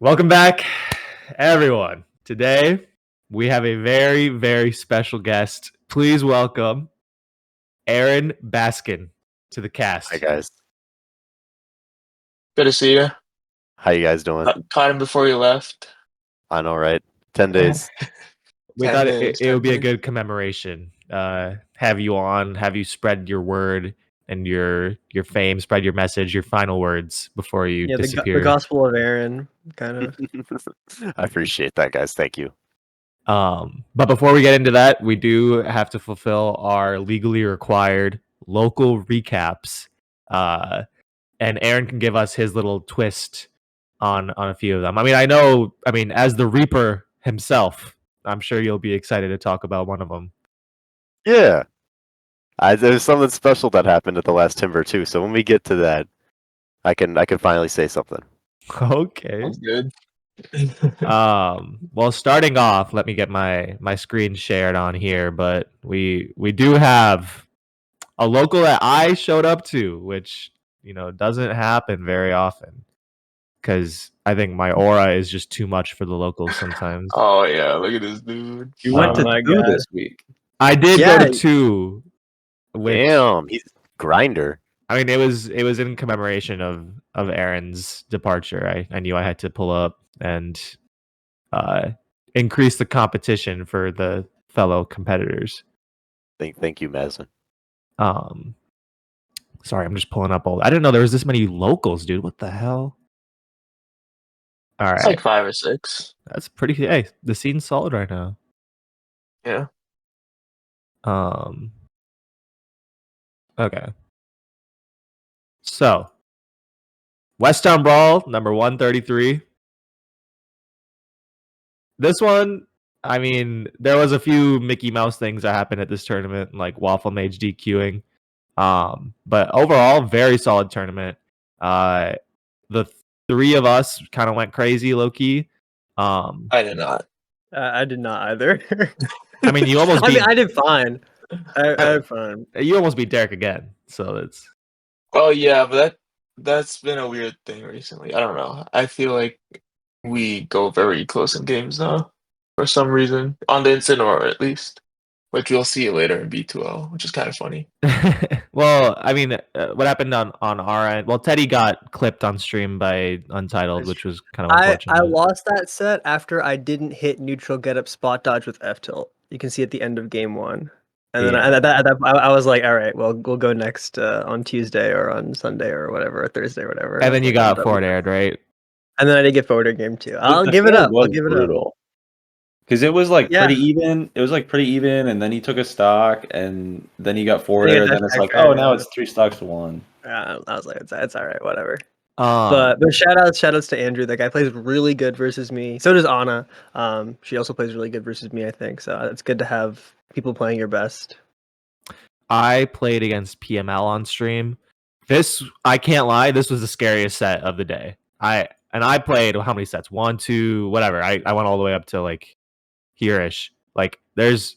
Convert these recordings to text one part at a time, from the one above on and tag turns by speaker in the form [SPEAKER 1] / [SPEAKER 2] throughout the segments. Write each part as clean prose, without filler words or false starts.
[SPEAKER 1] Welcome back, everyone. Today, we have a very, very special guest. Please welcome Aaron Baskin to the cast.
[SPEAKER 2] Hi guys.
[SPEAKER 3] Good to see you.
[SPEAKER 2] How you guys doing?
[SPEAKER 3] Caught him before you left.
[SPEAKER 2] I know, right? 10 days.
[SPEAKER 1] We
[SPEAKER 3] 10
[SPEAKER 1] thought
[SPEAKER 3] days,
[SPEAKER 1] it would be a
[SPEAKER 3] 10
[SPEAKER 1] good commemoration. Have you on, have you spread your word and your fame, spread your message, your final words before you disappear.
[SPEAKER 4] The gospel of Aaron, kind of.
[SPEAKER 2] I appreciate that, guys. Thank you.
[SPEAKER 1] But before we get into that, we do have to fulfill our legally required local recaps. And Aaron can give us his little twist on a few of them. I mean, as the Reaper himself, I'm sure you'll be excited to talk about one of them.
[SPEAKER 2] Yeah. There's something special that happened at the last Timber too. So when we get to that, I can finally say something.
[SPEAKER 1] Okay.
[SPEAKER 3] Sounds good.
[SPEAKER 1] Well, starting off, let me get my screen shared on here, but we do have a local that I showed up to, which doesn't happen very often, because I think my aura is just too much for the locals sometimes.
[SPEAKER 3] Oh yeah, look at this dude.
[SPEAKER 4] You went to
[SPEAKER 5] my
[SPEAKER 4] two
[SPEAKER 5] God.
[SPEAKER 4] this week.
[SPEAKER 1] I did
[SPEAKER 4] Yeah.
[SPEAKER 1] go to two.
[SPEAKER 2] Damn, he's a grinder.
[SPEAKER 1] I mean, it was in commemoration of Aaron's departure. I knew I had to pull up and increase the competition for the fellow competitors.
[SPEAKER 2] Thank you, Mazen.
[SPEAKER 1] Sorry, I'm just pulling up all. I didn't know there was this many locals, dude. What the hell? All
[SPEAKER 3] It's
[SPEAKER 1] right,
[SPEAKER 3] like 5 or 6.
[SPEAKER 1] that's pretty. Hey, the scene's solid right now.
[SPEAKER 3] Yeah.
[SPEAKER 1] Okay. So, Westtown Brawl number 133. This one, I mean, there was a few Mickey Mouse things that happened at this tournament, like Waffle Mage DQing. But overall, very solid tournament. The three of us kind of went crazy, low key.
[SPEAKER 3] I did not.
[SPEAKER 4] I did not either.
[SPEAKER 1] I mean, you almost
[SPEAKER 4] I
[SPEAKER 1] beat.
[SPEAKER 4] mean, I did fine. I did fine.
[SPEAKER 1] You almost beat Derek again, so it's.
[SPEAKER 3] Oh yeah, but that's been a weird thing recently. I don't know. I feel like we go very close in games now, for some reason. On the Incineroar at least. Which you'll see later in B2L, which is kind of funny.
[SPEAKER 1] Well, I mean, what happened on our end? Well, Teddy got clipped on stream by Untitled, which was kind of unfortunate.
[SPEAKER 4] I lost that set after I didn't hit neutral get up spot dodge with F tilt. You can see at the end of game 1. And then I was like, all right, well, we'll go next on Tuesday or on Sunday or whatever, or Thursday or whatever.
[SPEAKER 1] And then you got forward aired, right?
[SPEAKER 4] And then I did get forward air game 2. I'll give it up. I'll give it up.
[SPEAKER 5] Because it was like
[SPEAKER 4] Yeah.
[SPEAKER 5] pretty even. It was like pretty even, and then he took a stock, and then he got forward
[SPEAKER 4] Yeah,
[SPEAKER 5] air, and then
[SPEAKER 4] that's
[SPEAKER 5] it's like,
[SPEAKER 4] accurate,
[SPEAKER 5] oh, now
[SPEAKER 4] yeah.
[SPEAKER 5] it's 3 stocks to 1.
[SPEAKER 4] I was like, it's all right, whatever.
[SPEAKER 1] But
[SPEAKER 4] But shoutouts to Andrew. That guy plays really good versus me. So does Anna. She also plays really good versus me, I think. So it's good to have people playing your best.
[SPEAKER 1] I played against PML on stream. This, I can't lie, this was the scariest set of the day. I played how many sets? 1, 2, whatever. I went all the way up to like here-ish. Like there is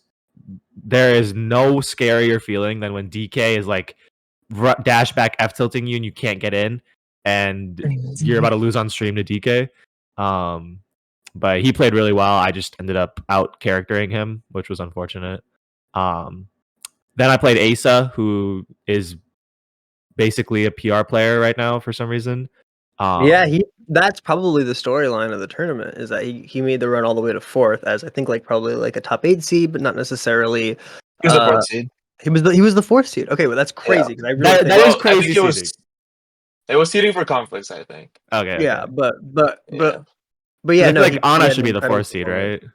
[SPEAKER 1] no scarier feeling than when DK is like dash back F tilting you and you can't get in, and you're about to lose on stream to DK. But he played really well. I just ended up out charactering him, which was unfortunate. Then I played Asa, who is basically a PR player right now for some reason.
[SPEAKER 4] That's probably the storyline of the tournament, is that he made the run all the way to 4th as I think like probably like a top 8 seed, but not necessarily.
[SPEAKER 3] He was the 4th seed.
[SPEAKER 4] He was the 4th seed. Okay, well that's crazy because I really think
[SPEAKER 1] that is crazy.
[SPEAKER 3] It was seeding for conflicts, I think.
[SPEAKER 1] Okay.
[SPEAKER 4] Yeah,
[SPEAKER 1] okay.
[SPEAKER 4] but yeah,
[SPEAKER 1] I
[SPEAKER 4] no.
[SPEAKER 1] feel like Anna
[SPEAKER 4] had
[SPEAKER 1] should be
[SPEAKER 4] an
[SPEAKER 1] the 4th
[SPEAKER 4] incredible
[SPEAKER 1] seed,
[SPEAKER 4] performance.
[SPEAKER 1] right?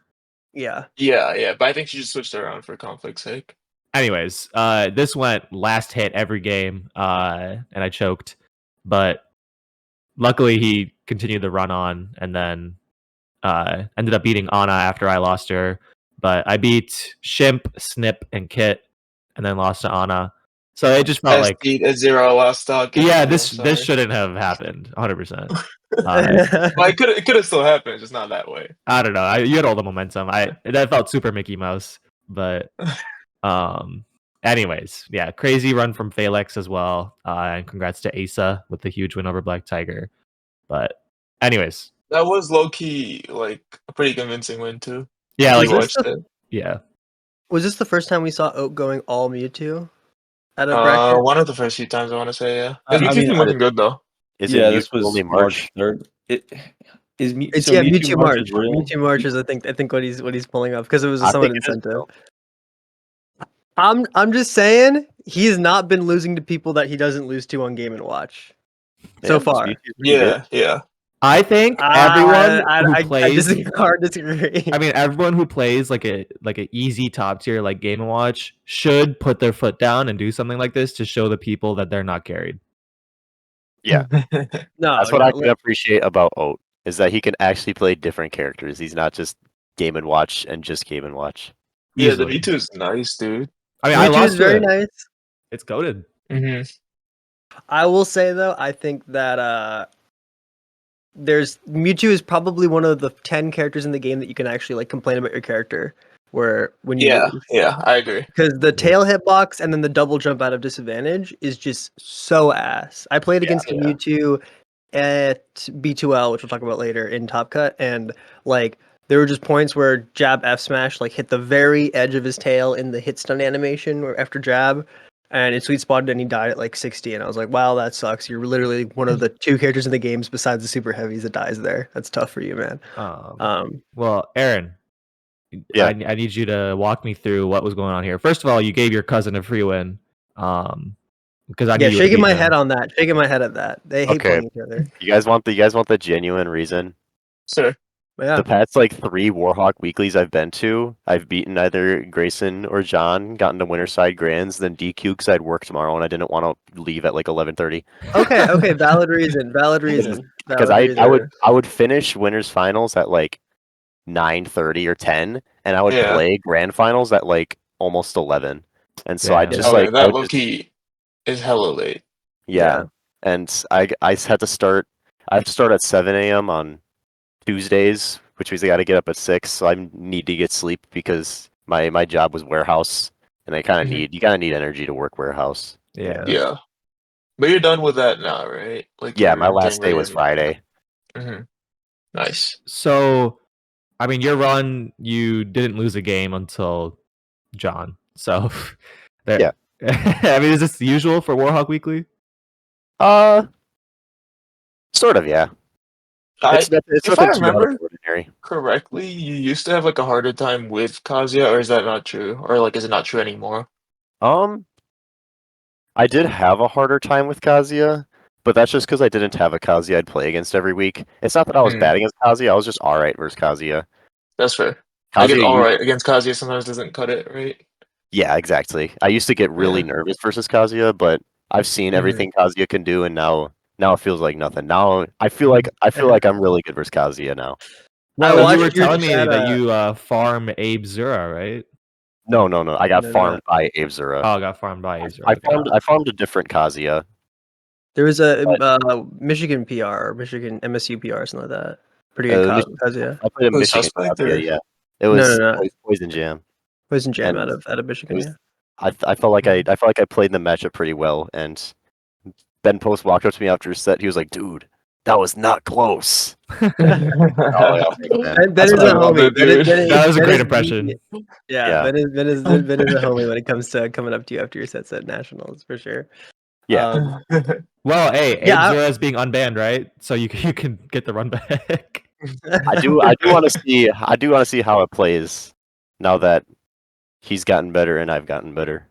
[SPEAKER 4] Yeah.
[SPEAKER 3] Yeah, but I think she just switched around for conflict's sake.
[SPEAKER 1] Anyways, this went last hit every game, and I choked, but luckily he continued the run on, and then ended up beating Anna after I lost her. But I beat Shimp, Snip, and Kit, and then lost to Anna. So it just felt like
[SPEAKER 3] a 0 last stock.
[SPEAKER 1] Yeah, this shouldn't have happened. 100%.
[SPEAKER 3] Well, it could have still happened, it's just not that way.
[SPEAKER 1] I don't know. You had all the momentum. That felt super Mickey Mouse, but anyways, yeah, crazy run from Phaelix as well. And congrats to Asa with the huge win over Black Tiger. But anyways,
[SPEAKER 3] That was low key like a pretty convincing win too.
[SPEAKER 1] Yeah,
[SPEAKER 3] We
[SPEAKER 1] like
[SPEAKER 4] this
[SPEAKER 3] watched it.
[SPEAKER 1] yeah.
[SPEAKER 4] Was this the first time we saw Oak going all Mewtwo at a bracket?
[SPEAKER 3] One of the first few times I want to say, yeah.
[SPEAKER 5] I
[SPEAKER 3] His Mewtwo's
[SPEAKER 5] mean,
[SPEAKER 3] been looking good though.
[SPEAKER 2] Isn't
[SPEAKER 5] yeah,
[SPEAKER 2] Mewtwo
[SPEAKER 5] this was
[SPEAKER 2] only
[SPEAKER 5] March
[SPEAKER 2] March?
[SPEAKER 5] 3rd. Is
[SPEAKER 4] It's
[SPEAKER 5] so
[SPEAKER 4] yeah,
[SPEAKER 5] Mewtwo
[SPEAKER 4] Mewtwo
[SPEAKER 5] March
[SPEAKER 4] March.
[SPEAKER 5] is real?
[SPEAKER 4] Mewtwo March is I think what he's pulling up because it was a
[SPEAKER 2] I
[SPEAKER 4] summon
[SPEAKER 2] think it is,
[SPEAKER 4] incentive.
[SPEAKER 2] though.
[SPEAKER 4] I'm just saying he's not been losing to people that he doesn't lose to on Game and Watch so
[SPEAKER 2] Yeah, this
[SPEAKER 4] far.
[SPEAKER 2] Mewtwo's pretty good.
[SPEAKER 3] Yeah.
[SPEAKER 1] I think everyone who
[SPEAKER 4] I
[SPEAKER 1] plays
[SPEAKER 4] disagree.
[SPEAKER 1] I mean, everyone who plays like a easy top tier like Game and Watch should put their foot down and do something like this to show the people that they're not carried.
[SPEAKER 2] Yeah.
[SPEAKER 4] no,
[SPEAKER 2] That's what I
[SPEAKER 4] no,
[SPEAKER 2] can appreciate about Oat, is that he can actually play different characters. He's not just Game and Watch and just Game and Watch.
[SPEAKER 3] Yeah, the
[SPEAKER 1] Easily.
[SPEAKER 3] Mewtwo's nice, dude.
[SPEAKER 1] I mean, I
[SPEAKER 4] Mewtwo
[SPEAKER 1] lost
[SPEAKER 4] is
[SPEAKER 1] to
[SPEAKER 4] very
[SPEAKER 1] it.
[SPEAKER 4] nice.
[SPEAKER 1] It's goated.
[SPEAKER 3] Mm-hmm.
[SPEAKER 4] I will say though, I think that there's Mewtwo is probably one of the 10 characters in the game that you can actually like complain about your character where when you lose.
[SPEAKER 3] Yeah, I agree.
[SPEAKER 4] Because the tail hitbox and then the double jump out of disadvantage is just so ass. I played against a
[SPEAKER 3] yeah.
[SPEAKER 4] Mewtwo at B2L, which we'll talk about later in Top Cut, and like there were just points where jab F smash like hit the very edge of his tail in the hit stun animation or after jab, and it sweet spotted and he died at like 60, and I was like, wow, that sucks. You're literally one of the 2 characters in the games besides the super heavies that dies there. That's tough for you, man.
[SPEAKER 1] Well, Aaron,
[SPEAKER 2] Yeah.
[SPEAKER 1] I need you to walk me through what was going on here. First of all, you gave your cousin a free win. Because I knew
[SPEAKER 4] Yeah,
[SPEAKER 1] you would
[SPEAKER 4] shaking
[SPEAKER 1] beat
[SPEAKER 4] my
[SPEAKER 1] him.
[SPEAKER 4] head on that. Shaking my head at that. They hate
[SPEAKER 2] Okay.
[SPEAKER 4] playing each other.
[SPEAKER 2] You guys want the genuine reason?
[SPEAKER 3] Sure.
[SPEAKER 4] Yeah.
[SPEAKER 2] The past like 3 Warhawk Weeklies I've been to, I've beaten either Grayson or John, gotten to Winterside Grands, then DQ because I'd work tomorrow and I didn't want to leave at like 11:30.
[SPEAKER 4] Okay, valid reason.
[SPEAKER 2] Because I would finish Winners Finals at like 9:30 or 10, and I would
[SPEAKER 3] Yeah.
[SPEAKER 2] play Grand Finals at like almost 11. And so I
[SPEAKER 1] Damn.
[SPEAKER 2] just
[SPEAKER 3] Okay,
[SPEAKER 2] like I
[SPEAKER 3] that
[SPEAKER 2] would
[SPEAKER 3] low
[SPEAKER 2] just-
[SPEAKER 3] key is hella late.
[SPEAKER 2] yeah. And I had to start. I have to start at 7 a.m. on Tuesdays, which means I got to get up at 6. So I need to get sleep because my job was warehouse, and I kind of
[SPEAKER 3] Mhm.
[SPEAKER 2] need energy to work warehouse.
[SPEAKER 3] Yeah. But you're done with that now, right? Like
[SPEAKER 2] Yeah,
[SPEAKER 3] you're
[SPEAKER 2] my last day
[SPEAKER 3] getting
[SPEAKER 2] was
[SPEAKER 3] ready
[SPEAKER 2] Friday.
[SPEAKER 3] Mm-hmm. Nice.
[SPEAKER 1] So, I mean, your run, you didn't lose a game until John. So, there.
[SPEAKER 2] Yeah.
[SPEAKER 1] I mean, is this usual for Warhawk Weekly?
[SPEAKER 2] Sort of, yeah. It's
[SPEAKER 3] if I
[SPEAKER 2] nothing too out of
[SPEAKER 3] remember
[SPEAKER 2] the ordinary.
[SPEAKER 3] correctly, you used to have like a harder time with Kazuya, or is that not true? Or like is it not true anymore?
[SPEAKER 2] I did have a harder time with Kazuya, but that's just because I didn't have a Kazuya I'd play against every week. It's not that I was
[SPEAKER 3] Hmm.
[SPEAKER 2] bad against Kazuya, I was just alright versus Kazuya.
[SPEAKER 3] That's fair. I guess
[SPEAKER 2] Kazuya
[SPEAKER 3] alright against Kazuya sometimes doesn't cut it, right?
[SPEAKER 2] Yeah, exactly. I used to get really
[SPEAKER 3] Yeah.
[SPEAKER 2] nervous versus Kazuya, but I've seen
[SPEAKER 3] Mhm.
[SPEAKER 2] everything Kazuya can do, and now it feels like nothing. Now I feel like I'm really good versus Kazuya now.
[SPEAKER 1] Well, you were
[SPEAKER 4] watched your
[SPEAKER 1] telling me
[SPEAKER 4] chat,
[SPEAKER 1] that you farm Abe Zura, right?
[SPEAKER 2] No. I got
[SPEAKER 4] No.
[SPEAKER 2] farmed by Abe Zura.
[SPEAKER 1] Oh, got farmed by Abe Zura.
[SPEAKER 2] I farmed a different Kazuya.
[SPEAKER 4] There was a Michigan PR or Michigan MSU PR or something like that. Pretty good Kazuya.
[SPEAKER 2] I played a
[SPEAKER 3] Was
[SPEAKER 2] Michigan
[SPEAKER 3] Suspect
[SPEAKER 2] Kazuya,
[SPEAKER 3] or-
[SPEAKER 2] yeah. It was
[SPEAKER 4] No.
[SPEAKER 2] Poison Jam.
[SPEAKER 4] Poison Jam
[SPEAKER 2] And
[SPEAKER 4] out of Michigan.
[SPEAKER 2] it was-
[SPEAKER 4] Yeah.
[SPEAKER 2] I felt like I played the matchup pretty well, and Ben Post walked up to me after his set. He was like, "Dude, that was not close." Oh, yeah, man.
[SPEAKER 4] Ben is
[SPEAKER 3] what
[SPEAKER 4] a
[SPEAKER 3] I love
[SPEAKER 4] homie.
[SPEAKER 3] it, dude.
[SPEAKER 1] That was a
[SPEAKER 4] Ben
[SPEAKER 1] great
[SPEAKER 4] is-
[SPEAKER 1] impression.
[SPEAKER 4] Yeah,
[SPEAKER 2] Yeah.
[SPEAKER 4] Ben is a homie when it comes to coming up to you after your sets at nationals for sure.
[SPEAKER 2] Yeah.
[SPEAKER 1] Well, hey, Abe
[SPEAKER 4] Yeah,
[SPEAKER 1] Zura is being unbanned, right? So you can get the run back.
[SPEAKER 2] I do want to see how it plays now that he's gotten better and I've gotten better.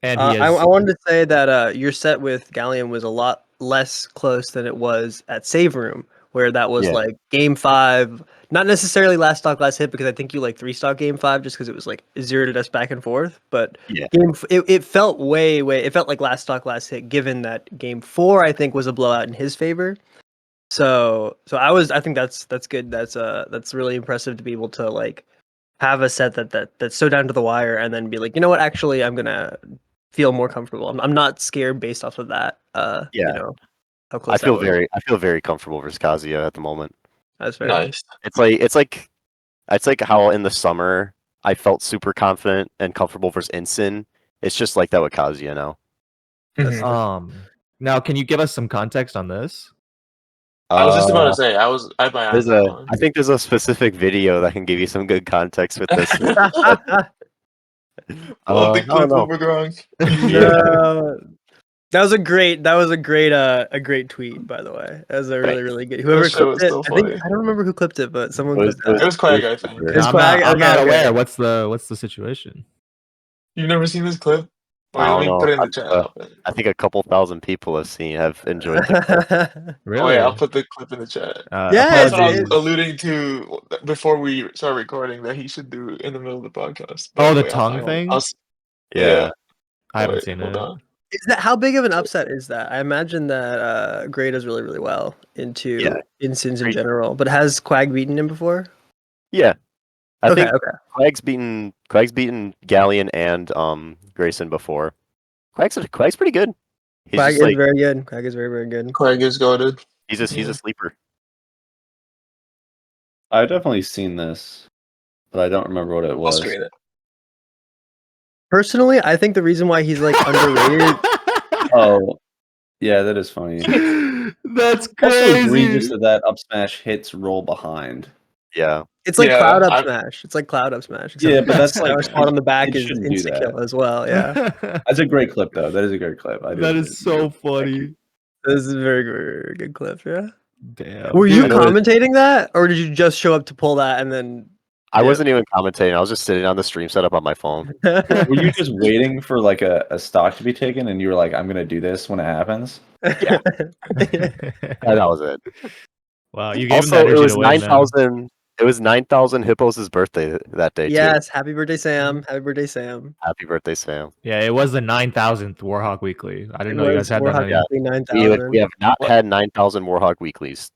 [SPEAKER 1] And he is.
[SPEAKER 4] I wanted to say that your set with Galleon was a lot less close than it was at Save Room, where that was
[SPEAKER 2] Yeah.
[SPEAKER 4] like game 5, not necessarily last stock last hit because I think you like 3-stock game 5 just because it was like 0 to us back and forth. But
[SPEAKER 2] Yeah.
[SPEAKER 4] it felt way it felt like last stock last hit given that game 4 I think was a blowout in his favor. So I think that's good. That's really impressive to be able to like have a set that's so down to the wire and then be like, you know what, actually I'm gonna feel more comfortable. I'm not scared based off of that.
[SPEAKER 2] Yeah.
[SPEAKER 4] You know, how close
[SPEAKER 2] I feel
[SPEAKER 4] that was.
[SPEAKER 2] I feel very comfortable versus Kazuya at the moment.
[SPEAKER 4] That's fair.
[SPEAKER 3] Nice.
[SPEAKER 2] It's like how in the summer I felt super confident and comfortable versus Incin. It's just like that with Kazuya now.
[SPEAKER 3] Mhm.
[SPEAKER 1] Now, can you give us some context on this?
[SPEAKER 3] I was just about to say, I had my eyes on.
[SPEAKER 2] I think there's a specific video that can give you some good context with this.
[SPEAKER 3] Pull up the
[SPEAKER 2] I don't
[SPEAKER 3] clip
[SPEAKER 2] know.
[SPEAKER 3] of Gronk.
[SPEAKER 4] No. That was a great tweet, by the way. That was a really good. Whoever
[SPEAKER 3] That shit
[SPEAKER 4] clipped
[SPEAKER 3] was
[SPEAKER 4] it,
[SPEAKER 3] so
[SPEAKER 4] I think
[SPEAKER 3] funny.
[SPEAKER 4] I don't remember who clipped it, but someone clipped
[SPEAKER 3] It
[SPEAKER 4] that.
[SPEAKER 3] was Quag, I think.
[SPEAKER 4] It's
[SPEAKER 1] I'm
[SPEAKER 4] Quag?
[SPEAKER 1] not, I'm not
[SPEAKER 4] Okay, okay.
[SPEAKER 1] aware. What's the situation?
[SPEAKER 3] You've never seen this clip?
[SPEAKER 2] I
[SPEAKER 3] Wait, let
[SPEAKER 2] don't
[SPEAKER 3] me
[SPEAKER 2] know.
[SPEAKER 3] put it in the chat.
[SPEAKER 2] I think a couple thousand people have enjoyed the clip.
[SPEAKER 1] Really?
[SPEAKER 3] Oh, wait, I'll put the clip in the chat.
[SPEAKER 4] Yeah,
[SPEAKER 3] That's what I was
[SPEAKER 1] apologies.
[SPEAKER 3] alluding to before we start recording that he should do in the middle of the podcast.
[SPEAKER 1] Oh, the
[SPEAKER 3] wait,
[SPEAKER 1] tongue thing?
[SPEAKER 2] Yeah.
[SPEAKER 1] I haven't
[SPEAKER 3] Wait,
[SPEAKER 1] seen
[SPEAKER 3] hold
[SPEAKER 1] it.
[SPEAKER 3] on.
[SPEAKER 4] Is that how big of an upset is that? I imagine that Gray does really well into Incins in general, but has Quag beaten him before?
[SPEAKER 2] Yeah. I
[SPEAKER 4] Okay,
[SPEAKER 2] think
[SPEAKER 4] okay.
[SPEAKER 2] Quag's beaten Galleon and Grayson before. Quag's pretty good. He's
[SPEAKER 4] Quag
[SPEAKER 2] just
[SPEAKER 4] is
[SPEAKER 2] like
[SPEAKER 4] very good. Quag is very good.
[SPEAKER 3] Quag is goated.
[SPEAKER 2] he's a sleeper.
[SPEAKER 5] I've definitely seen this, but I don't remember what it
[SPEAKER 3] I'll
[SPEAKER 5] was.
[SPEAKER 3] screen it.
[SPEAKER 4] Personally, I think the reason why he's like underrated.
[SPEAKER 5] Oh, yeah, that is funny.
[SPEAKER 1] That's
[SPEAKER 5] Also egregious
[SPEAKER 1] crazy.
[SPEAKER 5] that up smash hits roll behind.
[SPEAKER 2] Yeah.
[SPEAKER 4] It's like
[SPEAKER 3] Yeah,
[SPEAKER 4] cloud up
[SPEAKER 3] I-
[SPEAKER 4] smash. It's like cloud up smash.
[SPEAKER 5] Yeah, but that's like
[SPEAKER 4] spot on the back
[SPEAKER 5] it
[SPEAKER 4] is
[SPEAKER 5] shouldn't do
[SPEAKER 4] insta
[SPEAKER 5] that.
[SPEAKER 4] kill as well. Yeah,
[SPEAKER 5] That's a great clip, though. That is a great clip. I do
[SPEAKER 1] That
[SPEAKER 5] agree.
[SPEAKER 1] is so funny.
[SPEAKER 4] this is a very good clip. Yeah.
[SPEAKER 1] Damn.
[SPEAKER 4] Were you
[SPEAKER 2] I know it-
[SPEAKER 4] commentating that, or did you just show up to pull that and then?
[SPEAKER 2] I wasn't even commentating. I was just sitting on the stream setup on my phone.
[SPEAKER 5] Were you just waiting for like a stock to be taken, and you were like, "I'm gonna do this when it happens"?
[SPEAKER 2] Yeah. That was it.
[SPEAKER 1] Wow, you gave him
[SPEAKER 2] Also,
[SPEAKER 1] the
[SPEAKER 2] it
[SPEAKER 1] energy
[SPEAKER 2] was
[SPEAKER 1] to win, man.
[SPEAKER 2] 9,000. It was 9,000 Hippos' birthday that day too.
[SPEAKER 4] Yes, happy birthday, Sam. Happy birthday, Sam.
[SPEAKER 2] Happy birthday, Sam.
[SPEAKER 1] Yeah, it was the 9,000th Warhawk Weekly. I didn't know you guys had that many.
[SPEAKER 4] 9,000.
[SPEAKER 2] We have not had 9,000 Warhawk weeklies.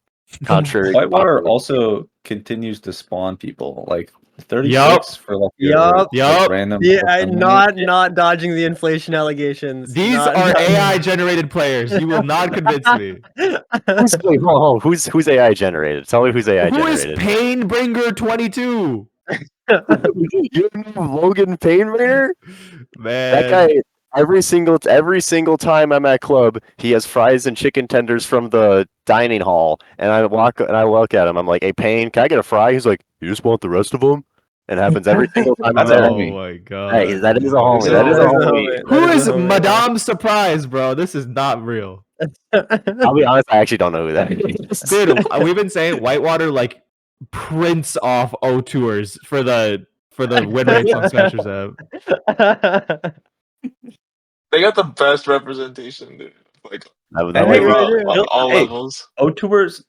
[SPEAKER 2] Contrary to
[SPEAKER 5] Whitewater
[SPEAKER 2] popular-
[SPEAKER 5] also continues to spawn people, like 36
[SPEAKER 1] Yup.
[SPEAKER 5] for like
[SPEAKER 4] Yup.
[SPEAKER 1] Yup.
[SPEAKER 5] random.
[SPEAKER 4] Yeah, not dodging the inflation allegations.
[SPEAKER 1] These
[SPEAKER 4] Not
[SPEAKER 1] are
[SPEAKER 4] dodging-
[SPEAKER 1] AI generated players. You will not convince me.
[SPEAKER 2] Wait, hold on. Who's AI generated? Tell me who's AI
[SPEAKER 1] Who is
[SPEAKER 2] generated.
[SPEAKER 1] Painbringer 22?
[SPEAKER 2] You know Logan Painbringer?
[SPEAKER 1] Man.
[SPEAKER 2] That guy. Every single time I'm at club, he has fries and chicken tenders from the dining hall, and I look at him. I'm like, "Hey, Payne, can I get a fry?" He's like, "You just want the rest of them?" And it happens every single time I'm
[SPEAKER 5] That's a
[SPEAKER 2] there.
[SPEAKER 5] homie.
[SPEAKER 1] Oh my god.
[SPEAKER 2] Hey, that is a homie. That is a homie.
[SPEAKER 1] Who is
[SPEAKER 4] a homie.
[SPEAKER 1] Madame Surprise, bro? This is not real.
[SPEAKER 2] I'll be honest, I actually don't know who that is.
[SPEAKER 1] Dude, we've been saying Whitewater like prints off O tours for the win rates on Smashers app.
[SPEAKER 3] They got the best representation, dude. Like
[SPEAKER 2] That
[SPEAKER 4] Hey,
[SPEAKER 2] might be-
[SPEAKER 4] right,
[SPEAKER 3] on all
[SPEAKER 5] Hey.
[SPEAKER 3] levels.
[SPEAKER 5] O tours,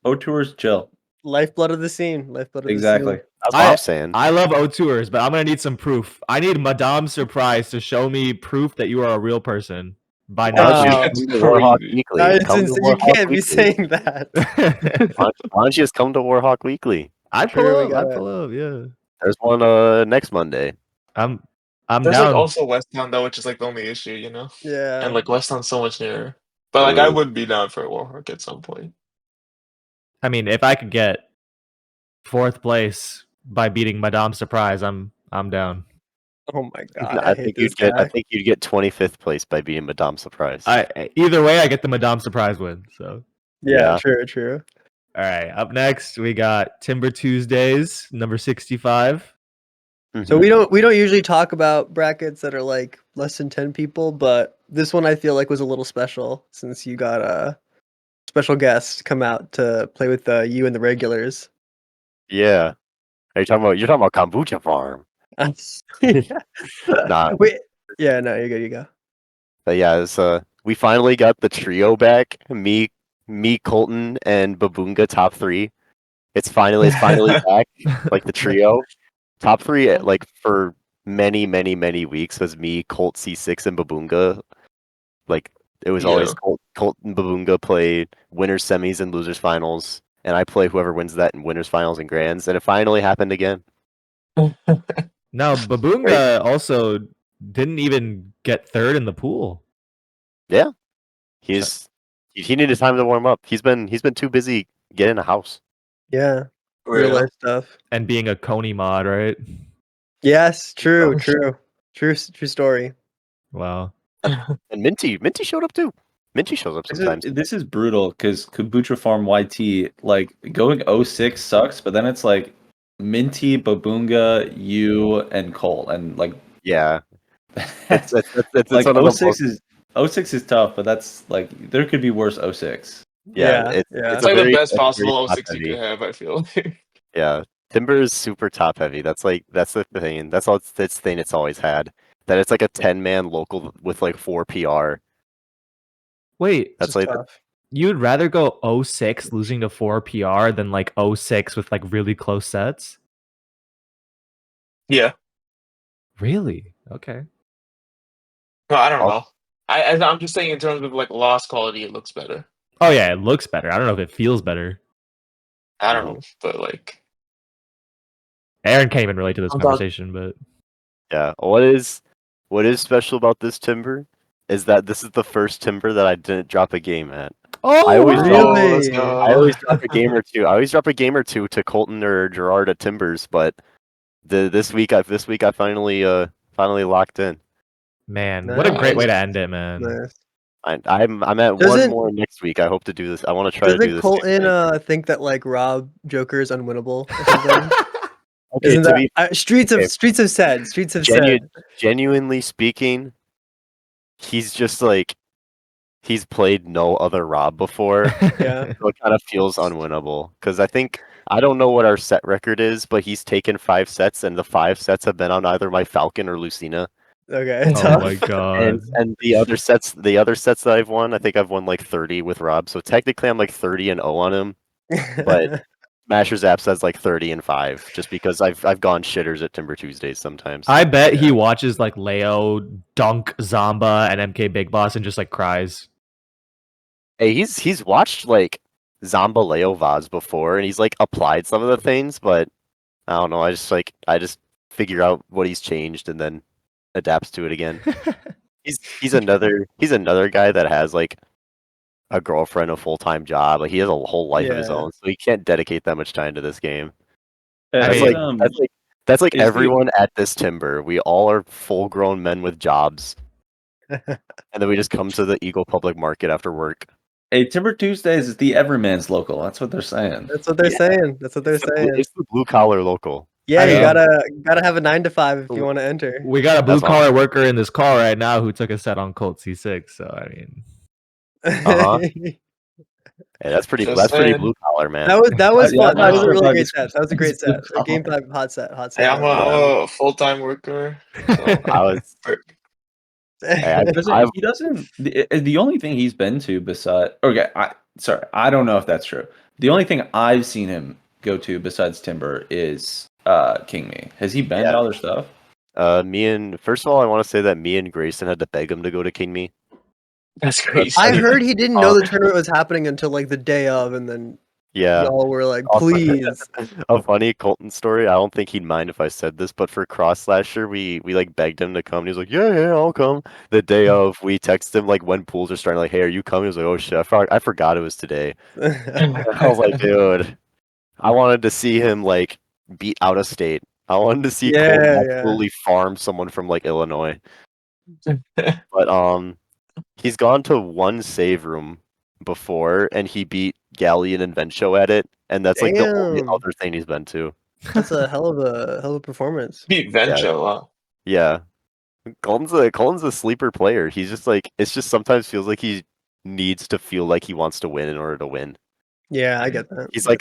[SPEAKER 5] chill.
[SPEAKER 4] Lifeblood of the scene. Lifeblood of
[SPEAKER 5] Exactly.
[SPEAKER 2] That's what I'm saying.
[SPEAKER 1] I love O tours, but I'm gonna need some proof. I need Madame Surprise to show me proof that you are a real person by
[SPEAKER 2] Why
[SPEAKER 1] now.
[SPEAKER 2] don't you
[SPEAKER 3] That's
[SPEAKER 2] come to Warhawk
[SPEAKER 3] crazy.
[SPEAKER 2] Weekly?
[SPEAKER 4] The scene.
[SPEAKER 2] Come to
[SPEAKER 4] You
[SPEAKER 2] Warhawk
[SPEAKER 4] can't be
[SPEAKER 2] Weekly.
[SPEAKER 4] saying that.
[SPEAKER 2] Why don't you just come to Warhawk Weekly?
[SPEAKER 1] I
[SPEAKER 4] True,
[SPEAKER 1] pull
[SPEAKER 4] we
[SPEAKER 1] up.
[SPEAKER 4] gotta-
[SPEAKER 1] I pull up. Yeah,
[SPEAKER 2] There's one next Monday.
[SPEAKER 1] I'm
[SPEAKER 3] There's
[SPEAKER 1] down.
[SPEAKER 3] like also West Town though, which is like the only issue, you know.
[SPEAKER 4] Yeah.
[SPEAKER 3] And like West Town's so much nearer. But like I
[SPEAKER 2] Ooh.
[SPEAKER 3] would be down for a Warhawk at some point.
[SPEAKER 1] I mean, if I could get 4th place by beating Madame Surprise, I'm down.
[SPEAKER 4] Oh my god.
[SPEAKER 2] I
[SPEAKER 4] hate
[SPEAKER 2] think
[SPEAKER 4] this
[SPEAKER 2] I
[SPEAKER 4] guy.
[SPEAKER 2] think you'd get 25th place by beating Madame Surprise.
[SPEAKER 1] Either way, I get the Madame Surprise win. So,
[SPEAKER 4] Yeah,
[SPEAKER 2] Yeah.
[SPEAKER 4] true.
[SPEAKER 1] all right. Up next, we got Timber Tuesdays, number 65.
[SPEAKER 4] So we don't usually talk about brackets that are like less than 10 people, but this one I feel like was a little special since you got a special guest come out to play with you and the regulars.
[SPEAKER 2] Yeah. You're talking about Kombucha Farm. Nah.
[SPEAKER 4] Wait. Yeah, no, you're good. You go.
[SPEAKER 2] But yeah, it's, we finally got the trio back. Me, Colton, and Babunga top 3. It's finally back. Like the trio. Top 3 like for many weeks was me, Colt, C6, and Babunga. Like it was always Colt and Babunga play winners semis and losers finals, and I play whoever wins that in winners finals and grands, and it finally happened again.
[SPEAKER 1] No, Babunga also didn't even get 3rd in the pool.
[SPEAKER 2] Yeah. He needed time to warm up. He's been too busy getting a house.
[SPEAKER 4] Yeah. Real life stuff.
[SPEAKER 1] And being a Coney mod, right?
[SPEAKER 4] Yes, true
[SPEAKER 3] Oh,
[SPEAKER 4] story.
[SPEAKER 1] Wow.
[SPEAKER 2] And Minty showed up too. Minty shows up
[SPEAKER 5] This
[SPEAKER 2] sometimes.
[SPEAKER 5] this is brutal because Kabucha Farm YT, like going 06 sucks, but then it's like Minty, Babunga, you, and Colt, and like
[SPEAKER 2] Yeah, it's
[SPEAKER 5] like
[SPEAKER 2] one of the
[SPEAKER 5] 06 is 06 is tough, but that's like there could be worse 06.
[SPEAKER 2] yeah,
[SPEAKER 4] Yeah.
[SPEAKER 3] It's
[SPEAKER 2] a
[SPEAKER 3] like the
[SPEAKER 2] very
[SPEAKER 3] best
[SPEAKER 2] it's very
[SPEAKER 3] possible
[SPEAKER 2] top
[SPEAKER 3] 06 you
[SPEAKER 2] heavy.
[SPEAKER 3] could have, I feel.
[SPEAKER 2] Yeah, Timber is super top heavy. That's the thing. That's all its thing it's always had. That it's like a 10-man local with like 4 PR.
[SPEAKER 1] Wait,
[SPEAKER 2] That's
[SPEAKER 4] Just
[SPEAKER 2] like
[SPEAKER 4] tough.
[SPEAKER 1] you'd rather go 06 losing to 4 PR than like 06 with like really close sets?
[SPEAKER 3] Yeah.
[SPEAKER 1] Really? Okay.
[SPEAKER 3] No, I don't
[SPEAKER 2] I'll-
[SPEAKER 3] know. I'm just saying in terms of like loss quality, it looks better.
[SPEAKER 1] Oh yeah, it looks better. I don't know if it feels better.
[SPEAKER 3] I don't know, but like
[SPEAKER 1] Aaron can't even relate to this
[SPEAKER 3] I'm talking-
[SPEAKER 1] conversation, but
[SPEAKER 2] yeah. What is special about this Timber is that this is the first Timber that I didn't drop a game at.
[SPEAKER 1] oh,
[SPEAKER 2] I always
[SPEAKER 1] wow.
[SPEAKER 3] Oh, let's
[SPEAKER 4] Really?
[SPEAKER 3] go.
[SPEAKER 2] I always drop a game or two. I always drop a game or two to Colton or Gerard at Timbers, but this week I finally locked in.
[SPEAKER 1] Man, what a great way to end it, man.
[SPEAKER 4] Nice.
[SPEAKER 2] I'm at one
[SPEAKER 4] Doesn't-
[SPEAKER 2] more next week. I hope to do this. I want to try to do
[SPEAKER 4] Doesn't
[SPEAKER 2] this. same
[SPEAKER 4] Colton
[SPEAKER 2] thing.
[SPEAKER 4] think that like R.O.B Joker is unwinnable or something?
[SPEAKER 2] Okay,
[SPEAKER 4] Isn't
[SPEAKER 2] to
[SPEAKER 4] that
[SPEAKER 2] be
[SPEAKER 4] Streets
[SPEAKER 2] okay.
[SPEAKER 4] have said.
[SPEAKER 2] Genuinely speaking, he's just like he's played no other Rob before,
[SPEAKER 4] Yeah.
[SPEAKER 2] so it kind of feels unwinnable. Because I don't know what our set record is, but he's taken 5 sets, and the 5 sets have been on either my Falcon or Lucina.
[SPEAKER 4] Okay.
[SPEAKER 1] Oh
[SPEAKER 4] tough.
[SPEAKER 1] my god.
[SPEAKER 2] And the other sets that I've won, I think I've won like 30 with Rob. So technically, I'm like 30-0 on him. But Smasher's app says like 30-5, just because I've gone shitters at Timber Tuesdays sometimes.
[SPEAKER 1] I bet he watches like Leo, Dunk, Zamba, and MK Big Boss and just like cries.
[SPEAKER 2] Hey, he's watched like Zamba Leo VODs before, and he's like applied some of the things, but I don't know. I just figure out what he's changed and then adapts to it again. He's another guy that has like a girlfriend, a full-time job. Like he has a whole life of his
[SPEAKER 4] Yeah.
[SPEAKER 2] own, so he can't dedicate that much time to this game.
[SPEAKER 1] I
[SPEAKER 2] That's
[SPEAKER 1] mean,
[SPEAKER 2] that's like
[SPEAKER 5] is the-
[SPEAKER 2] everyone at this Timber. We all are full-grown men with jobs, and then we just come to the Eagle Public Market after work.
[SPEAKER 5] Hey, Timber Tuesdays is the Everman's local. That's what they're saying.
[SPEAKER 4] That's what they're
[SPEAKER 2] Yeah.
[SPEAKER 4] saying. That's what they're saying.
[SPEAKER 2] It's the blue-collar local.
[SPEAKER 4] Yeah,
[SPEAKER 1] I
[SPEAKER 4] you
[SPEAKER 1] mean-
[SPEAKER 4] gotta have a 9 to 5 if you want to enter.
[SPEAKER 1] we got a blue
[SPEAKER 2] That's all.
[SPEAKER 1] collar worker in this call right now who took a set on Colt C6. So I mean,
[SPEAKER 2] Uh-huh. Yeah, that's pretty
[SPEAKER 3] Just saying.
[SPEAKER 2] blue-collar, man.
[SPEAKER 4] That was
[SPEAKER 5] Yeah,
[SPEAKER 4] fun. That was a
[SPEAKER 5] no,
[SPEAKER 4] really
[SPEAKER 5] no,
[SPEAKER 4] great
[SPEAKER 5] it's-
[SPEAKER 4] set. That was a great
[SPEAKER 5] it's
[SPEAKER 4] set.
[SPEAKER 5] good.
[SPEAKER 4] Game 5 hot set. Hot
[SPEAKER 3] Hey,
[SPEAKER 4] set.
[SPEAKER 3] I'm a full-time worker. So
[SPEAKER 2] I was Hey,
[SPEAKER 5] He doesn't. The only thing he's been to besides. Okay, I don't know if that's true. The only thing I've seen him go to besides Timber is King Me. Has he been to other stuff?
[SPEAKER 2] first of all, I want to say that me and Grayson had to beg him to go to King Me.
[SPEAKER 3] that's crazy.
[SPEAKER 4] I heard he didn't know the tournament was happening until like the day of, and then
[SPEAKER 2] Yeah.
[SPEAKER 4] y'all were like,
[SPEAKER 2] Also-
[SPEAKER 4] "Please."
[SPEAKER 2] A funny Colton story. I don't think he'd mind if I said this, but for Cross Slasher, we like begged him to come. And he was like, "Yeah, I'll come." The day of, we texted him like when pools are starting, like, "Hey, are you coming?" He was like, "Oh shit, I forgot it was today." I was like, "Dude, I wanted to see him like beat out of state. I wanted to see
[SPEAKER 4] Yeah,
[SPEAKER 2] Colton
[SPEAKER 4] yeah.
[SPEAKER 2] absolutely farm someone from like Illinois." But he's gone to one save room before, and he beat Galleon and Vencho at it, and that's like the only
[SPEAKER 4] Damn.
[SPEAKER 2] other thing he's been to.
[SPEAKER 4] That's a hell of a performance.
[SPEAKER 3] Beat Vencho, wow.
[SPEAKER 2] Yeah, Colton's a sleeper player. He's just like it's just sometimes feels like he needs to feel like he wants to win in order to win.
[SPEAKER 4] Yeah, I get that.
[SPEAKER 2] He's like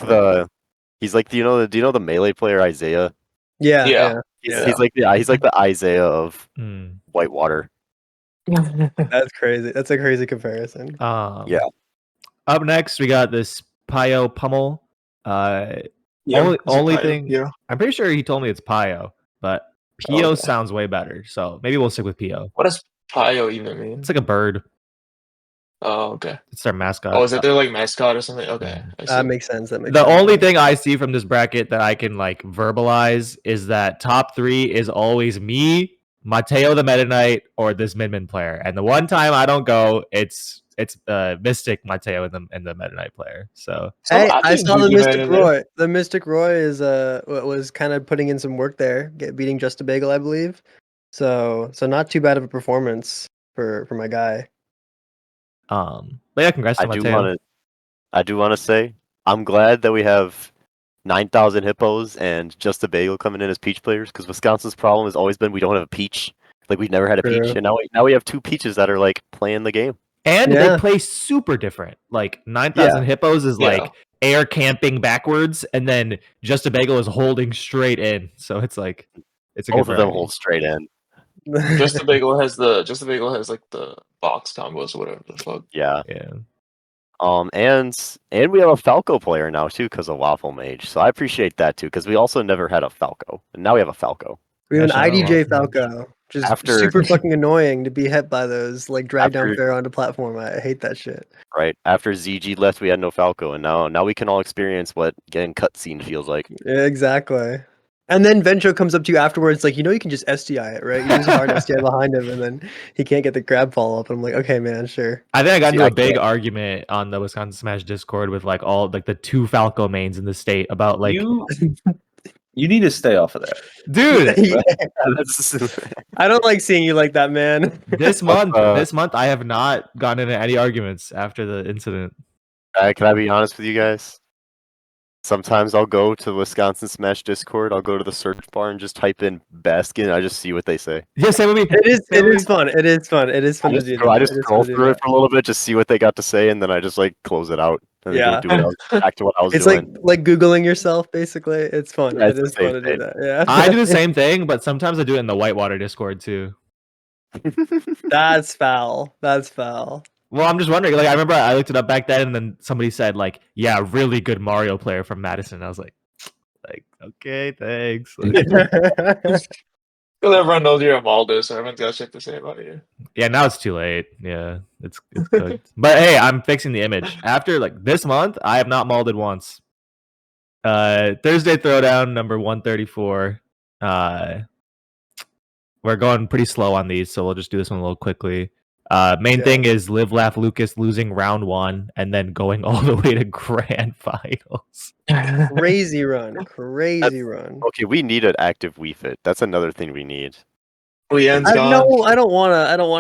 [SPEAKER 2] do you know the melee player Isaiah?
[SPEAKER 4] Yeah,
[SPEAKER 3] Yeah.
[SPEAKER 4] yeah.
[SPEAKER 2] He's like the Isaiah of
[SPEAKER 1] mm.
[SPEAKER 2] Whitewater.
[SPEAKER 4] That's crazy. That's a crazy comparison.
[SPEAKER 2] Yeah.
[SPEAKER 1] Up next, we got this Pio Pummel.
[SPEAKER 3] Yeah,
[SPEAKER 1] Only
[SPEAKER 3] Pio,
[SPEAKER 1] thing
[SPEAKER 3] yeah.
[SPEAKER 1] I'm pretty sure he told me it's Pio, but Pio sounds way better. So maybe we'll stick with Pio.
[SPEAKER 3] What does Pio even mean?
[SPEAKER 1] It's like a bird.
[SPEAKER 3] Oh, okay.
[SPEAKER 1] It's their mascot.
[SPEAKER 3] Oh, is it their like mascot or something? Okay. I see.
[SPEAKER 4] That makes sense.
[SPEAKER 1] The only thing I see from this bracket that I can like verbalize is that top 3 is always me, Mateo the Meta Knight, or this Midman player. And the one time I don't go, it's Mystic Mateo and the Meta Knight player. So
[SPEAKER 4] Hey, I
[SPEAKER 3] think
[SPEAKER 4] saw the
[SPEAKER 3] Yugi Man
[SPEAKER 4] Mystic
[SPEAKER 3] in there.
[SPEAKER 4] Roy. The Mystic Roy is was kind of putting in some work there, beating Just a Bagel, I believe. So not too bad of a performance for my guy.
[SPEAKER 1] But yeah, congrats to Mateo.
[SPEAKER 2] I do want to say I'm glad that we have 9,000 hippos and Just a Bagel coming in as peach players, because Wisconsin's problem has always been we don't have a peach. Like, we've never had a peach, and now we have 2 peaches that are like playing the game.
[SPEAKER 1] And they play super different. Like 9,000 hippos is like air camping backwards, and then Just a Bagel is holding straight in. So it's like it's a
[SPEAKER 2] Both
[SPEAKER 1] good
[SPEAKER 2] of them
[SPEAKER 1] variety.
[SPEAKER 2] hold straight in.
[SPEAKER 3] Just a Bagel has like the box combos or whatever the fuck.
[SPEAKER 2] Yeah.
[SPEAKER 1] Yeah.
[SPEAKER 2] And we have a Falco player now too because of Waffle Mage. So I appreciate that too, because we also never had a Falco, and now we have a Falco.
[SPEAKER 4] We have an
[SPEAKER 1] Yeah, shout out
[SPEAKER 4] IDJ
[SPEAKER 1] Waffle Mage.
[SPEAKER 4] Falco, which is
[SPEAKER 2] After-
[SPEAKER 4] super fucking annoying to be hit by those, like drag down
[SPEAKER 2] After-
[SPEAKER 4] fair onto platform. I hate that shit.
[SPEAKER 2] Right after ZG left, we had no Falco, and now we can all experience what getting cutscene feels like.
[SPEAKER 4] Yeah, exactly. And then Vencho comes up to you afterwards, like, you can just SDI it, right? You use a hard SDI behind him, and then he can't get the grab follow up. I'm like, okay, man, sure.
[SPEAKER 1] I think I got into
[SPEAKER 2] I
[SPEAKER 1] a big
[SPEAKER 2] can't-
[SPEAKER 1] argument on the Wisconsin Smash Discord with like all like the 2 Falco mains in the state about like
[SPEAKER 5] you need to stay off of that.
[SPEAKER 1] dude,
[SPEAKER 4] I don't like seeing you like that, man.
[SPEAKER 1] this month I have not gotten into any arguments after the incident.
[SPEAKER 2] Can I be honest with you guys? Sometimes I'll go to the Wisconsin Smash Discord. I'll go to the search bar and just type in Baskin. I just see what they say.
[SPEAKER 1] Yeah, same with me.
[SPEAKER 4] It is fun. It is fun to do that.
[SPEAKER 2] I just scroll through it for a little bit, just see what they got to say, and then I just like close it out and then back to what I was
[SPEAKER 4] It's
[SPEAKER 2] doing.
[SPEAKER 4] like Googling yourself, basically. It's fun.
[SPEAKER 2] Yeah,
[SPEAKER 4] It is fun to do that. Yeah.
[SPEAKER 1] I do the same thing, but sometimes I do it in the Whitewater Discord too.
[SPEAKER 4] That's foul. That's foul.
[SPEAKER 1] Well, I'm just wondering. Like, I remember I looked it up back then, and then somebody said, like, "Yeah, really good Mario player from Madison." I was like, okay, thanks. Like,
[SPEAKER 3] Because everyone knows you're a Maldo, so everyone's got shit to say about you.
[SPEAKER 1] yeah, now it's too late. Yeah, it's cooked. But hey, I'm fixing the image. After like this month, I have not molded once. Thursday Throwdown number 134. We're going pretty slow on these, so we'll just do this one a little quickly. Main thing is Live Laugh Lucas losing round 1 and then going all the way to grand finals.
[SPEAKER 4] Crazy run.
[SPEAKER 2] Okay, we need an active Wii Fit. That's another thing we need.
[SPEAKER 3] Leanne's
[SPEAKER 4] I
[SPEAKER 3] gone.
[SPEAKER 4] don't want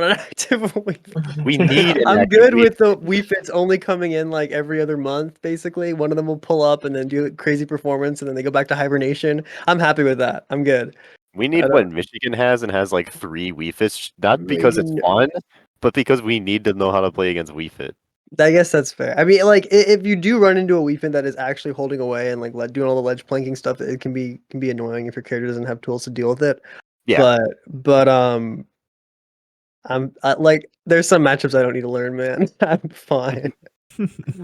[SPEAKER 4] an active Wii Fit.
[SPEAKER 2] We need.
[SPEAKER 4] I'm good with the Wii Fits only coming in like every other month, basically. One of them will pull up and then do a crazy performance, and then they go back to hibernation. I'm happy with that. I'm good.
[SPEAKER 2] We need what Michigan has, and has like 3 Wii Fits, not because it's fun, but because we need to know how to play against Wii Fit.
[SPEAKER 4] I guess that's fair. I mean, like if you do run into a Wii Fit that is actually holding away and like doing all the ledge planking stuff, it can be annoying if your character doesn't have tools to deal with it.
[SPEAKER 2] Yeah.
[SPEAKER 4] But like there's some matchups I don't need to learn, man. I'm fine.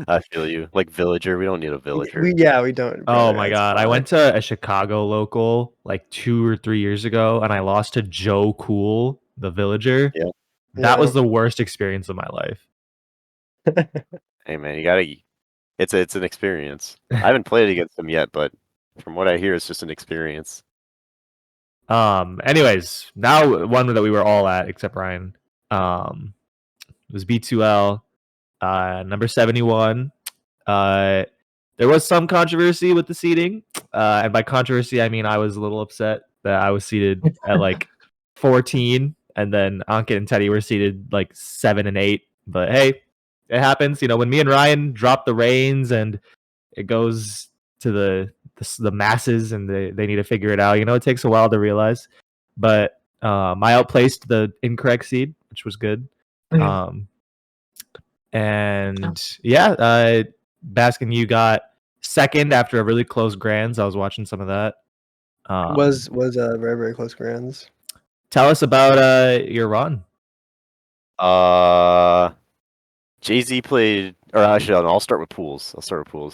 [SPEAKER 2] I feel you. Like Villager, we don't need a Villager.
[SPEAKER 4] We don't.
[SPEAKER 1] Oh
[SPEAKER 4] brother,
[SPEAKER 1] my
[SPEAKER 4] that's
[SPEAKER 1] god, I
[SPEAKER 4] fine.
[SPEAKER 1] went to a Chicago local like 2 or 3 years ago, and I lost to Joe Cool, the Villager.
[SPEAKER 2] Yeah.
[SPEAKER 1] That was the worst experience of my life.
[SPEAKER 2] Hey man, you gotta. It's an experience. I haven't played against him yet, but from what I hear, it's just an experience.
[SPEAKER 1] Anyways, now one that we were all at except Ryan. It was B2L, number 71. There was some controversy with the seating, and by controversy I mean I was a little upset that I was seated at like 14, and then Ankit and Teddy were seated like 7 and 8. But hey, it happens. You know, when me and Ryan drop the reins and it goes to the masses and they need to figure it out. You know, it takes a while to realize. But I outplaced the incorrect seed, which was good. And yeah, Baskin, you got second after a really close grands. I was watching some of that.
[SPEAKER 4] Was very, very close grands.
[SPEAKER 1] Tell us about your run.
[SPEAKER 2] Jay-Z played, or actually, I'll start with pools.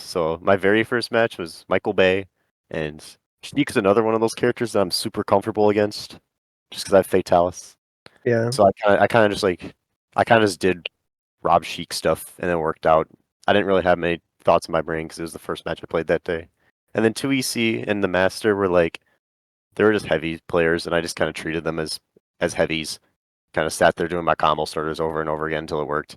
[SPEAKER 2] So my very first match was Michael Bay, and Sheik is another one of those characters that I'm super comfortable against, just because I have Fatalis.
[SPEAKER 4] Yeah.
[SPEAKER 2] So I kind of just did Rob Sheik stuff, and it worked out. I didn't really have many thoughts in my brain because it was the first match I played that day. And then 2EC and the Master were like, they were just heavy players, and I just kind of treated them as heavies. Kind of sat there doing my combo starters over and over again until it worked.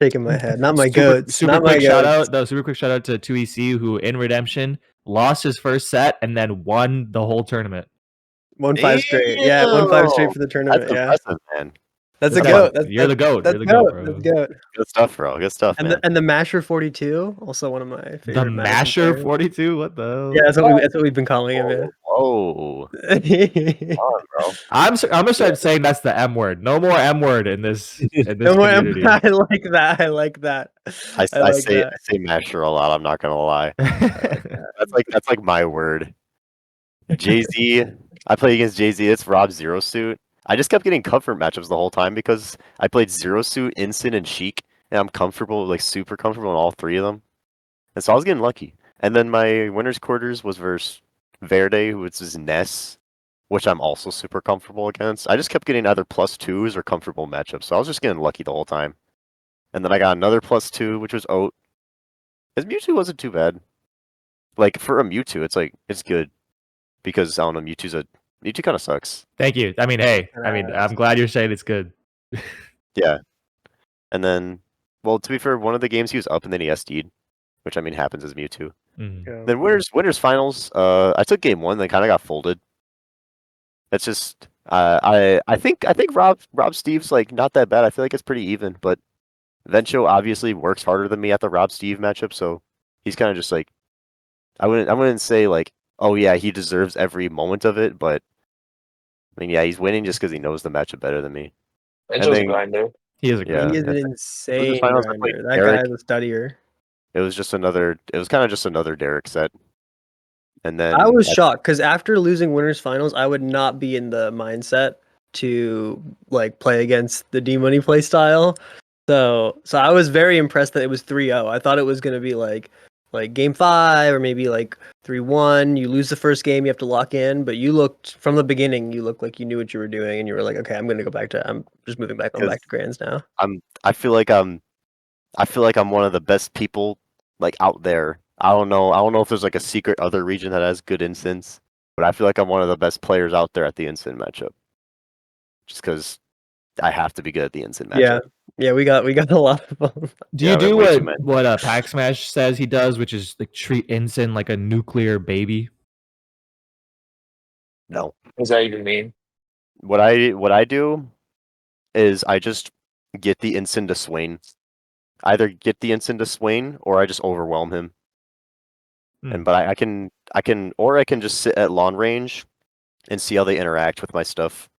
[SPEAKER 4] Shaking my head. Not my goats.
[SPEAKER 1] Super
[SPEAKER 4] Not
[SPEAKER 1] quick
[SPEAKER 4] my
[SPEAKER 1] shout
[SPEAKER 4] goats.
[SPEAKER 1] out, though. Super quick shout out to 2EC, who in Redemption lost his first set and then won the whole tournament.
[SPEAKER 4] 1-5 straight. Yeah, 1-5 straight for the tournament.
[SPEAKER 2] That's
[SPEAKER 4] Yeah.
[SPEAKER 2] impressive, man.
[SPEAKER 4] That's a
[SPEAKER 1] That's
[SPEAKER 4] goat.
[SPEAKER 1] fun. You're the goat.
[SPEAKER 4] That's
[SPEAKER 1] You're the goat,
[SPEAKER 4] That's
[SPEAKER 1] bro.
[SPEAKER 4] goat.
[SPEAKER 2] Good stuff, bro. Good stuff,
[SPEAKER 4] And
[SPEAKER 2] man.
[SPEAKER 4] the Masher 42, also one of my favorite.
[SPEAKER 1] The
[SPEAKER 4] Mazen
[SPEAKER 1] Masher
[SPEAKER 4] players.
[SPEAKER 1] 42. What the hell?
[SPEAKER 4] Yeah, that's what we've been calling him.
[SPEAKER 2] Whoa.
[SPEAKER 4] Yeah.
[SPEAKER 2] Come on, bro.
[SPEAKER 1] I'm gonna start saying that's the M word. No more M word in this
[SPEAKER 4] No more
[SPEAKER 1] community.
[SPEAKER 4] I like that. I like that.
[SPEAKER 2] I
[SPEAKER 4] like
[SPEAKER 2] say
[SPEAKER 4] that.
[SPEAKER 2] I say masher a lot. I'm not gonna lie. That's like my word. Jay-Z. I play against Jay-Z. It's Rob Zero Suit. I just kept getting comfort matchups the whole time because I played Zero Suit, Incin, and Sheik, and I'm comfortable, like super comfortable in all three of them. And so I was getting lucky. And then my winner's quarters was versus Verde, which is Ness, which I'm also super comfortable against. I just kept getting either +2s or comfortable matchups, so I was just getting lucky the whole time. And then I got another +2, which was Oat. His Mewtwo wasn't too bad. Like for a Mewtwo, it's good because I don't know, Mewtwo kind of sucks.
[SPEAKER 1] Thank you. I mean, hey, I'm glad you're saying it's good.
[SPEAKER 2] Yeah. And then, well, to be fair, one of the games he was up and then he SD'd, which I mean happens as Mewtwo.
[SPEAKER 1] Mhm.
[SPEAKER 2] Then winners finals. I took game one, then kind of got folded. That's just I think Rob Steve's like not that bad. I feel like it's pretty even, but Vencho obviously works harder than me at the Rob Steve matchup, so he's kind of just like I wouldn't say like, oh yeah, he deserves every moment of it, but I mean yeah, he's winning just because he knows the matchup better than me.
[SPEAKER 3] Bencho's a grinder.
[SPEAKER 1] He is a
[SPEAKER 2] Yeah.
[SPEAKER 1] great.
[SPEAKER 4] He is
[SPEAKER 2] and
[SPEAKER 4] an
[SPEAKER 2] then
[SPEAKER 4] insane
[SPEAKER 2] finals, I played
[SPEAKER 4] grinder. That
[SPEAKER 2] Derek.
[SPEAKER 4] guy is a studier.
[SPEAKER 2] It was kind of just another Derek set. And then
[SPEAKER 4] I was shocked because after losing winners finals, I would not be in the mindset to like play against the D Money play style. So I was very impressed that it was 3-0. I thought it was gonna be like game 5 or maybe like 3-1. You lose the first game, you have to lock in, but you looked from the beginning, you looked like you knew what you were doing and you were like, okay, I'm just moving back. I'm back to grands now.
[SPEAKER 2] I feel like I'm one of the best people like out there. I don't know if there's like a secret other region that has good instants, but I feel like I'm one of the best players out there at the instant matchup. Just because I have to be good at the instant matchup.
[SPEAKER 4] Yeah, we got a lot of them.
[SPEAKER 1] Do
[SPEAKER 2] Yeah,
[SPEAKER 1] you do
[SPEAKER 2] way too many.
[SPEAKER 1] what Pack Smash says he does, which is like treat Ensign like a nuclear baby?
[SPEAKER 2] No.
[SPEAKER 3] What does that even mean?
[SPEAKER 2] What I do is I just get the instant to Swain. Either get the instant to Swain or I just overwhelm him. But I can just sit at lawn range and see how they interact with my stuff.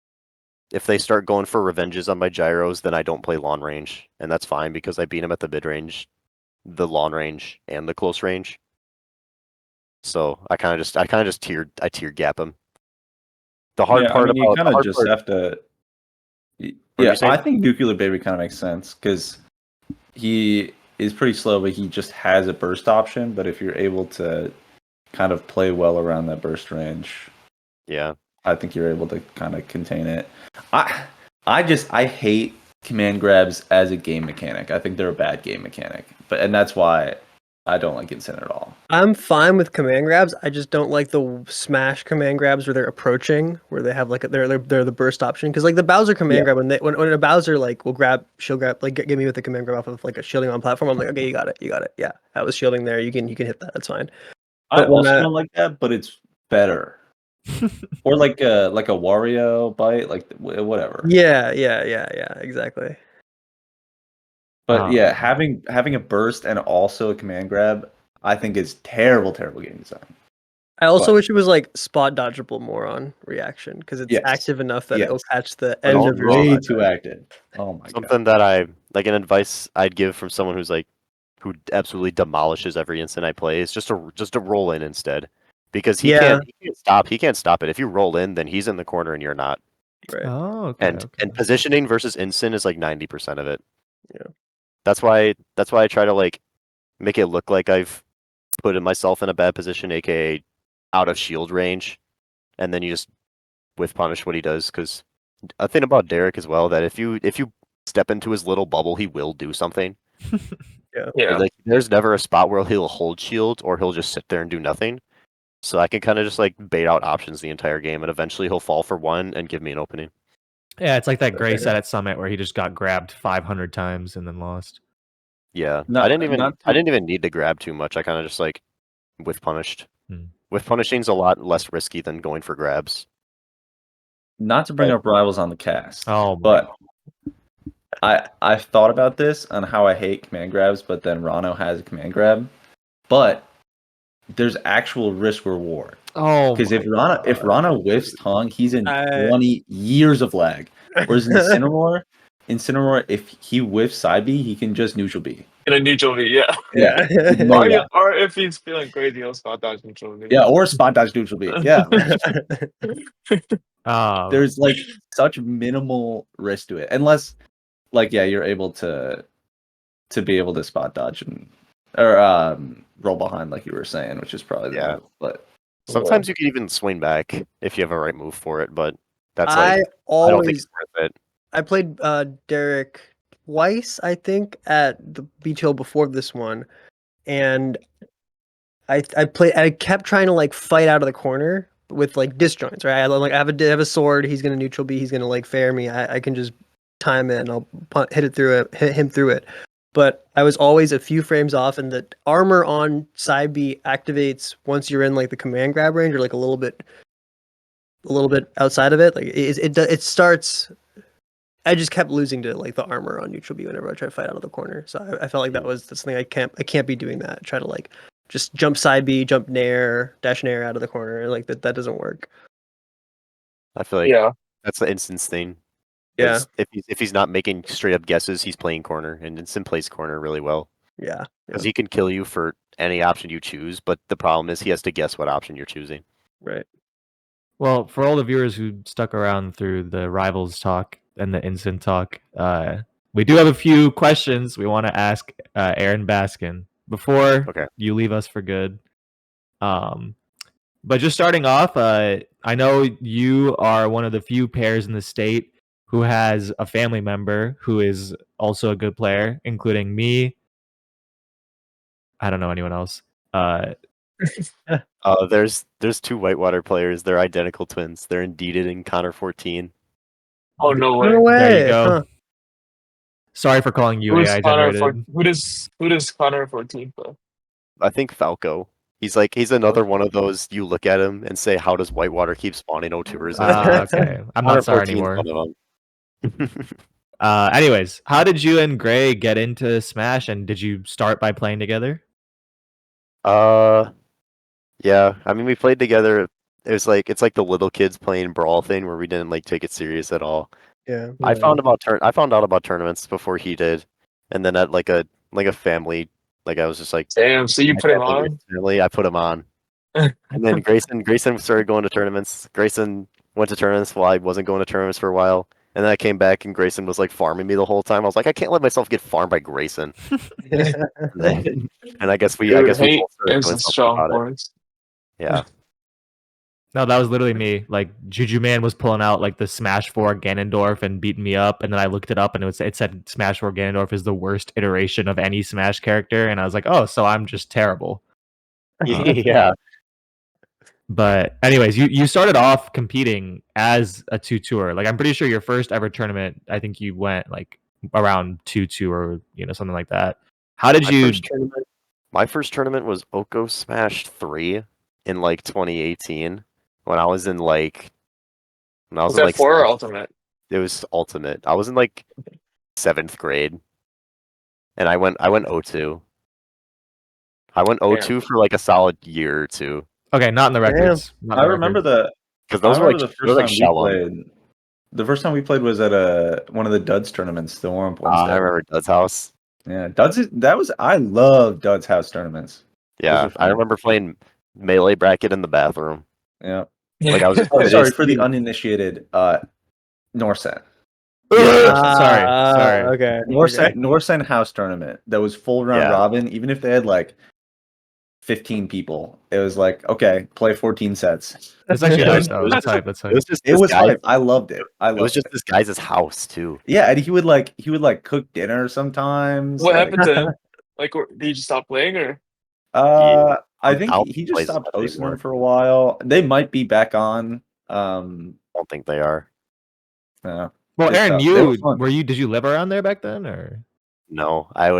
[SPEAKER 2] If they start going for revenges on my gyros, then I don't play lawn range, and that's fine because I beat them at the mid range, the lawn range, and the close range. So I kind of just tier gap them. The hard part
[SPEAKER 5] you kind of just have to. Yeah, I think Nuclear Baby kind of makes sense because he is pretty slow, but he just has a burst option. But if you're able to kind of play well around that burst range,
[SPEAKER 2] yeah,
[SPEAKER 5] I think you're able to kind of contain it. I hate command grabs as a game mechanic. I think they're a bad game mechanic, and that's why I don't like Incin at all.
[SPEAKER 4] I'm fine with command grabs. I just don't like the smash command grabs where they're approaching, where they have like they're the burst option. Because like the Bowser command grab, when a Bowser like she'll grab like get me with the command grab off of like a shielding on platform. I'm like, okay, you got it. Yeah, I was shielding there. You can hit that. That's fine.
[SPEAKER 5] I also don't like that, but it's better. Or like a Wario bite, like whatever.
[SPEAKER 4] Yeah, exactly.
[SPEAKER 5] But yeah, having a burst and also a command grab, I think is terrible game design.
[SPEAKER 4] I also wish it was like spot dodgeable more on reaction because it's active enough that it'll catch the end of your
[SPEAKER 5] way too active. Oh my god!
[SPEAKER 2] Something that I like an advice I'd give from someone who absolutely demolishes every instant I play is just to roll in instead. Because he can't stop it. If you roll in, then he's in the corner and you're not.
[SPEAKER 4] Right.
[SPEAKER 1] Oh, okay.
[SPEAKER 2] And positioning versus instant is like 90% of it.
[SPEAKER 4] Yeah.
[SPEAKER 2] That's why I try to like make it look like I've put myself in a bad position, aka out of shield range, and then you just whiff punish what he does. Because a thing about Derek as well that if you step into his little bubble, he will do something.
[SPEAKER 3] Yeah.
[SPEAKER 2] Like there's never a spot where he'll hold shield or he'll just sit there and do nothing. So I can kind of just like bait out options the entire game, and eventually he'll fall for one and give me an opening.
[SPEAKER 1] Yeah, it's like that Gray set at Summit where he just got grabbed 500 times and then lost.
[SPEAKER 2] Yeah, I didn't even need to grab too much. I kind of just like whiff punished. Whiff punishing's a lot less risky than going for grabs.
[SPEAKER 5] Not to bring up rivals on the cast.
[SPEAKER 1] Oh,
[SPEAKER 5] but I've thought about this on how I hate command grabs, but then Rano has a command grab. But there's actual risk reward.
[SPEAKER 1] Oh,
[SPEAKER 5] Because if Rano whiffs tongue, he's in
[SPEAKER 4] I-
[SPEAKER 5] 20 years of lag. Whereas Incineroar, if he whiffs side B, he can just neutral B.
[SPEAKER 3] In a neutral V, yeah.
[SPEAKER 5] Yeah.
[SPEAKER 4] Yeah.
[SPEAKER 3] Or if he's feeling crazy, he'll spot dodge neutral V.
[SPEAKER 5] Yeah, or spot dodge neutral B. Yeah. There's like such minimal risk to it. Unless you're able to be able to spot dodge or roll behind like you were saying, which is probably the move, but
[SPEAKER 2] Sometimes you can even swing back if you have a right move for it, but that's
[SPEAKER 4] I
[SPEAKER 2] don't think it's
[SPEAKER 4] always
[SPEAKER 2] worth it.
[SPEAKER 4] I played Derek twice, I think, at the BTL before this one, and I kept trying to like fight out of the corner with like disjoints, right? I have a sword. He's gonna neutral B. He's gonna like fair me. I can just time it and I'll hit him through it. But I was always a few frames off, and the armor on side B activates once you're in like the command grab range or like a little bit outside of it. Like it starts. I just kept losing to like the armor on neutral B whenever I try to fight out of the corner. So I felt like that's something I can't be doing that. Try to like just jump side B, jump nair, dash nair out of the corner. Like that doesn't work.
[SPEAKER 2] I feel like
[SPEAKER 3] Yeah.
[SPEAKER 2] that's the instance thing.
[SPEAKER 4] Yeah.
[SPEAKER 2] If he's not making straight up guesses, he's playing corner, and Instant plays corner really well.
[SPEAKER 4] Yeah.
[SPEAKER 2] Because he can kill you for any option you choose, but the problem is he has to guess what option you're choosing.
[SPEAKER 4] Right.
[SPEAKER 1] Well, for all the viewers who stuck around through the Rivals talk and the Instant talk, we do have a few questions we want to ask Aaron Baskin before you leave us for good. But just starting off, I know you are one of the few pairs in the state who has a family member who is also a good player, including me. I don't know anyone else.
[SPEAKER 2] There's two Whitewater players. They're identical twins. They're Indeeded and Connor 14.
[SPEAKER 3] Oh no way.
[SPEAKER 4] No way.
[SPEAKER 1] There you go.
[SPEAKER 4] Huh.
[SPEAKER 1] Sorry for calling you
[SPEAKER 3] Who's
[SPEAKER 1] AI
[SPEAKER 3] Connor
[SPEAKER 1] generated.
[SPEAKER 3] who does Connor 14 play?
[SPEAKER 2] I think Falco. He's another one of those. You look at him and say, "How does Whitewater keep spawning O2ers?"
[SPEAKER 1] Okay, I'm not sorry anymore. Anyways, how did you and Gray get into Smash, and did you start by playing together?
[SPEAKER 2] Yeah. I mean, we played together. It's like the little kids playing Brawl thing where we didn't like take it serious at all.
[SPEAKER 4] Yeah.
[SPEAKER 2] I found out about tournaments before he did, and then at like a family, like I was just like,
[SPEAKER 3] Damn, so you
[SPEAKER 2] my
[SPEAKER 3] put him
[SPEAKER 2] family,
[SPEAKER 3] on?
[SPEAKER 2] family, I put him on, and then Grayson started going to tournaments. Grayson went to tournaments while I wasn't going to tournaments for a while, and then I came back and Grayson was like farming me the whole time. I was like, I can't let myself get farmed by Grayson. And I guess we
[SPEAKER 3] Dude,
[SPEAKER 2] both
[SPEAKER 3] hate
[SPEAKER 2] started
[SPEAKER 3] is
[SPEAKER 2] doing
[SPEAKER 3] a
[SPEAKER 2] something
[SPEAKER 3] strong
[SPEAKER 2] about it.
[SPEAKER 3] force.
[SPEAKER 2] Yeah.
[SPEAKER 1] No, that was literally me. Like Juju Man was pulling out like the Smash 4 Ganondorf and beating me up, and then I looked it up and it said Smash 4 Ganondorf is the worst iteration of any Smash character, and I was like, oh, so I'm just terrible.
[SPEAKER 2] Yeah.
[SPEAKER 1] But anyways, you started off competing as a 2-2er. Like I'm pretty sure your first ever tournament, I think you went like around 2-2 or something like that. How did you?
[SPEAKER 2] My first tournament was Oko Smash 3 in like 2018 when I was in like.
[SPEAKER 3] Was that 4 or Ultimate?
[SPEAKER 2] It was Ultimate. I was in like 7th grade, and I went 0-2. I went 0-2 for like a solid year or two.
[SPEAKER 1] Okay, not in the records.
[SPEAKER 5] I remember
[SPEAKER 2] because those were like
[SPEAKER 5] the first time we played. The first time we played was at one of the Duds tournaments, the warm up
[SPEAKER 2] I remember Duds House.
[SPEAKER 5] Yeah, I love Duds House tournaments.
[SPEAKER 2] Yeah, I remember playing Melee Bracket in the bathroom.
[SPEAKER 5] Yeah.
[SPEAKER 2] Like I was
[SPEAKER 5] sorry for the uninitiated Norsen.
[SPEAKER 1] Sorry.
[SPEAKER 4] Okay.
[SPEAKER 5] Norsen House tournament that was full round robin, even if they had like 15 people. It was like, okay, play 14 sets.
[SPEAKER 1] That's actually nice though. That's hype.
[SPEAKER 2] It was
[SPEAKER 5] hype. I loved it.
[SPEAKER 2] It was just this guy's house too.
[SPEAKER 5] Yeah, and he would cook dinner sometimes.
[SPEAKER 3] What happened to him? Like, did he just stop playing or?
[SPEAKER 5] I think he just stopped posting them for a while. They might be back on.
[SPEAKER 2] I don't think they are.
[SPEAKER 5] Yeah.
[SPEAKER 1] Well, Aaron, did you live around there back then or?
[SPEAKER 2] No, I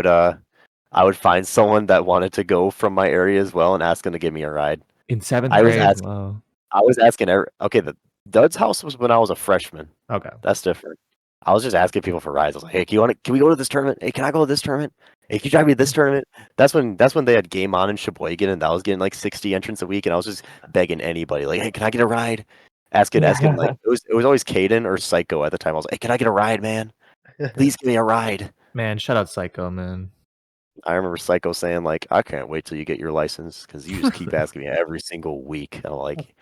[SPEAKER 2] would find someone that wanted to go from my area as well and ask them to give me a ride.
[SPEAKER 1] In 7th grade?
[SPEAKER 2] I was asking. Okay, the Dud's house was when I was a freshman.
[SPEAKER 1] Okay.
[SPEAKER 2] That's different. I was just asking people for rides. I was like, hey, can we go to this tournament? Hey, can I go to this tournament? Hey, can you drive me to this tournament? That's when they had Game On in Sheboygan, and that was getting like 60 entrants a week, and I was just begging anybody, like, hey, can I get a ride? Asking like it was always Caden or Psycho at the time. I was like, hey, can I get a ride, man? Please give me a ride.
[SPEAKER 1] Man, shout out Psycho, man.
[SPEAKER 2] I remember Psycho saying like, I can't wait till you get your license because you just keep asking me every single week. And I'm like,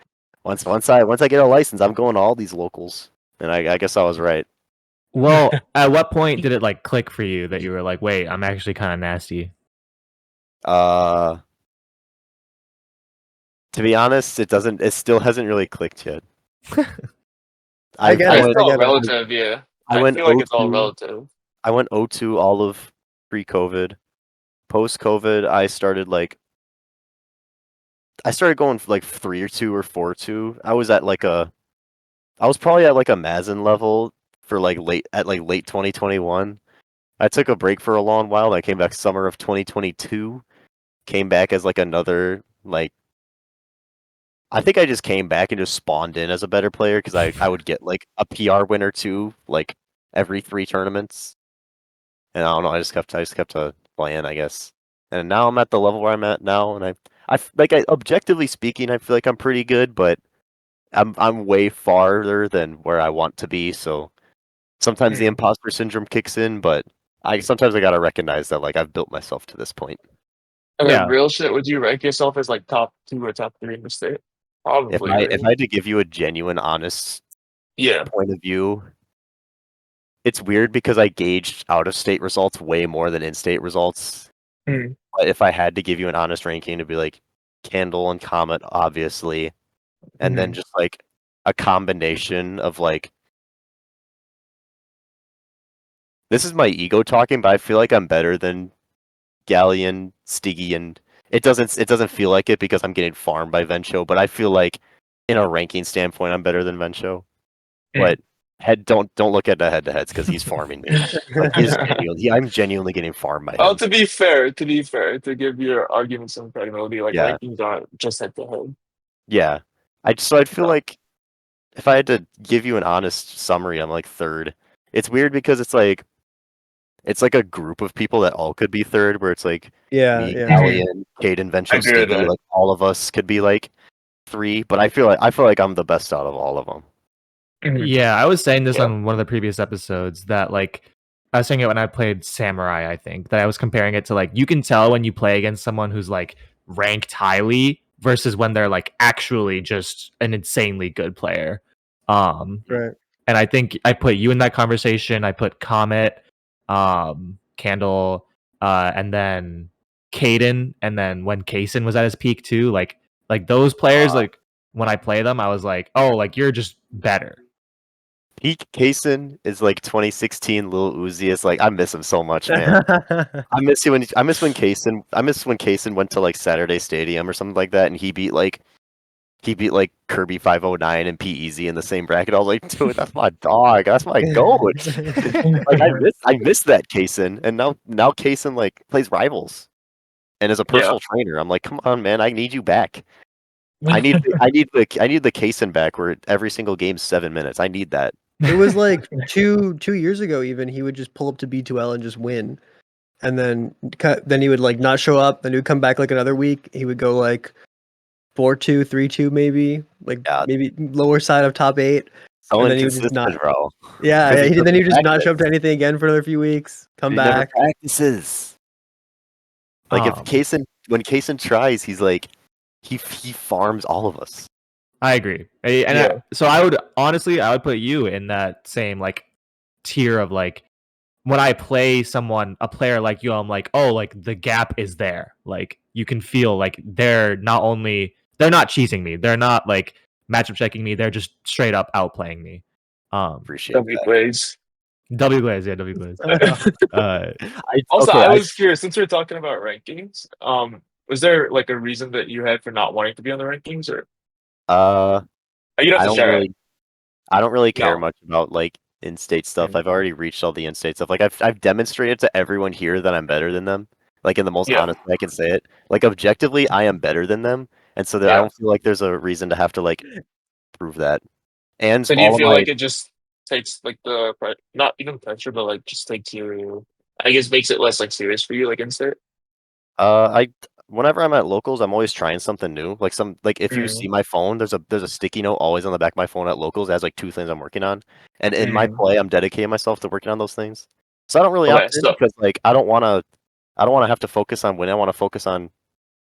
[SPEAKER 2] once I get a license, I'm going to all these locals. And I guess I was right.
[SPEAKER 1] Well, at what point did it like click for you that you were like, wait, I'm actually kind of nasty?
[SPEAKER 2] To be honest, it still hasn't really clicked yet.
[SPEAKER 4] I get it.
[SPEAKER 3] It's
[SPEAKER 4] I
[SPEAKER 3] all
[SPEAKER 4] get it.
[SPEAKER 3] relative, yeah. I feel like it's all relative.
[SPEAKER 2] I went 0-2 all of pre-COVID. Post-COVID, I started going for like 3-2 or 4-2. I was probably at like a Mazen level for like late 2021. I took a break for a long while. I came back summer of 2022. Came back as like another like. I think I just came back and just spawned in as a better player because I would get like a PR win or two like every 3 tournaments. And I don't know. I just kept playing, I guess. And now I'm at the level where I'm at now, and objectively speaking, I feel like I'm pretty good, but I'm way farther than where I want to be. So sometimes the imposter syndrome kicks in, but sometimes I gotta recognize that like I've built myself to this point.
[SPEAKER 3] Okay,
[SPEAKER 1] Yeah.
[SPEAKER 3] real shit. Would you rank yourself as like top 2 or top 3 in the state? Probably.
[SPEAKER 2] If I had to give you a genuine, honest point of view, it's weird because I gauged out of state results way more than in state results. But if I had to give you an honest ranking, it'd be like Candle and Comet, obviously, and then just like a combination of like. This is my ego talking, but I feel like I'm better than Galleon, Stiggy, and it doesn't feel like it because I'm getting farmed by Vencho, but I feel like in a ranking standpoint I'm better than Vencho. But don't look at the head-to-heads because he's farming me. Like I'm genuinely getting farmed by him.
[SPEAKER 3] Oh, to be fair, to give your argument some credibility, like rankings aren't just head to head.
[SPEAKER 2] Yeah. I'd feel like if I had to give you an honest summary, I'm like 3rd. It's weird because it's like a group of people that all could be 3rd, where it's like me, Galleon, Caden, Vencho, Stiggy, like all of us could be like 3, but I feel like I'm the best out of all of them.
[SPEAKER 1] Yeah, I was saying this on one of the previous episodes that like I was saying it when I played Samurai, I think, that I was comparing it to like you can tell when you play against someone who's like ranked highly versus when they're like actually just an insanely good player.
[SPEAKER 4] Right.
[SPEAKER 1] And I think I put you in that conversation. I put Comet, Candle, and then Caden, and then when Kaysen was at his peak too, like those players, like when I play them, I was like, oh, like you're just better.
[SPEAKER 2] Peak Kaysen is like 2016 Lil Uzi. It's like I miss him so much, man. I miss when Kaysen went to like Saturday Stadium or something like that, and he beat like Kirby 509 and P-Easy in the same bracket. I was like, dude, that's my dog. That's my goat. Like I miss that Kaysen, and now Kaysen like plays Rivals and is a personal trainer. I'm like, come on, man, I need you back. I need the Kaysen back where every single game's 7 minutes. I need that.
[SPEAKER 4] It was like 2 years ago. Even he would just pull up to B2L and just win, and then he would like not show up. Then he would come back like another week. He would go like 4-2, 3-2, maybe maybe lower side of top 8.
[SPEAKER 2] So
[SPEAKER 4] and then he would just not.
[SPEAKER 2] Bro.
[SPEAKER 4] Yeah, then he would just not show up to anything again for another few weeks. Come back.
[SPEAKER 2] Never practices. Like when Kaysen tries, he's like he farms all of us.
[SPEAKER 1] I agree. So I would put you in that same like tier of like when I play a player like you, I'm like, oh, like the gap is there. Like you can feel like they're not cheesing me. They're not like matchup checking me. They're just straight up outplaying me.
[SPEAKER 2] Appreciate
[SPEAKER 3] W Glaze.
[SPEAKER 1] W Glaze.
[SPEAKER 3] I was curious, since we're talking about rankings, was there like a reason that you had for not wanting to be on the rankings, or you don't have to share it.
[SPEAKER 2] I don't really care much about like in-state stuff. I've already reached all the in-state stuff. Like I've demonstrated to everyone here that I'm better than them. Like in the most honest way I can say it. Like objectively, I am better than them, and so that I don't feel like there's a reason to have to like prove that. And
[SPEAKER 3] so do you feel like it just takes like not even pressure, but like just takes you. I guess makes it less like serious for you, like insert.
[SPEAKER 2] I whenever I'm at locals, I'm always trying something new. Like if you see my phone, there's a sticky note always on the back of my phone at locals. It has like 2 things I'm working on, and in my play, I'm dedicating myself to working on those things. So I don't really
[SPEAKER 3] Okay,
[SPEAKER 2] opt in
[SPEAKER 3] so
[SPEAKER 2] because like I don't want to have to focus on winning. I want to focus on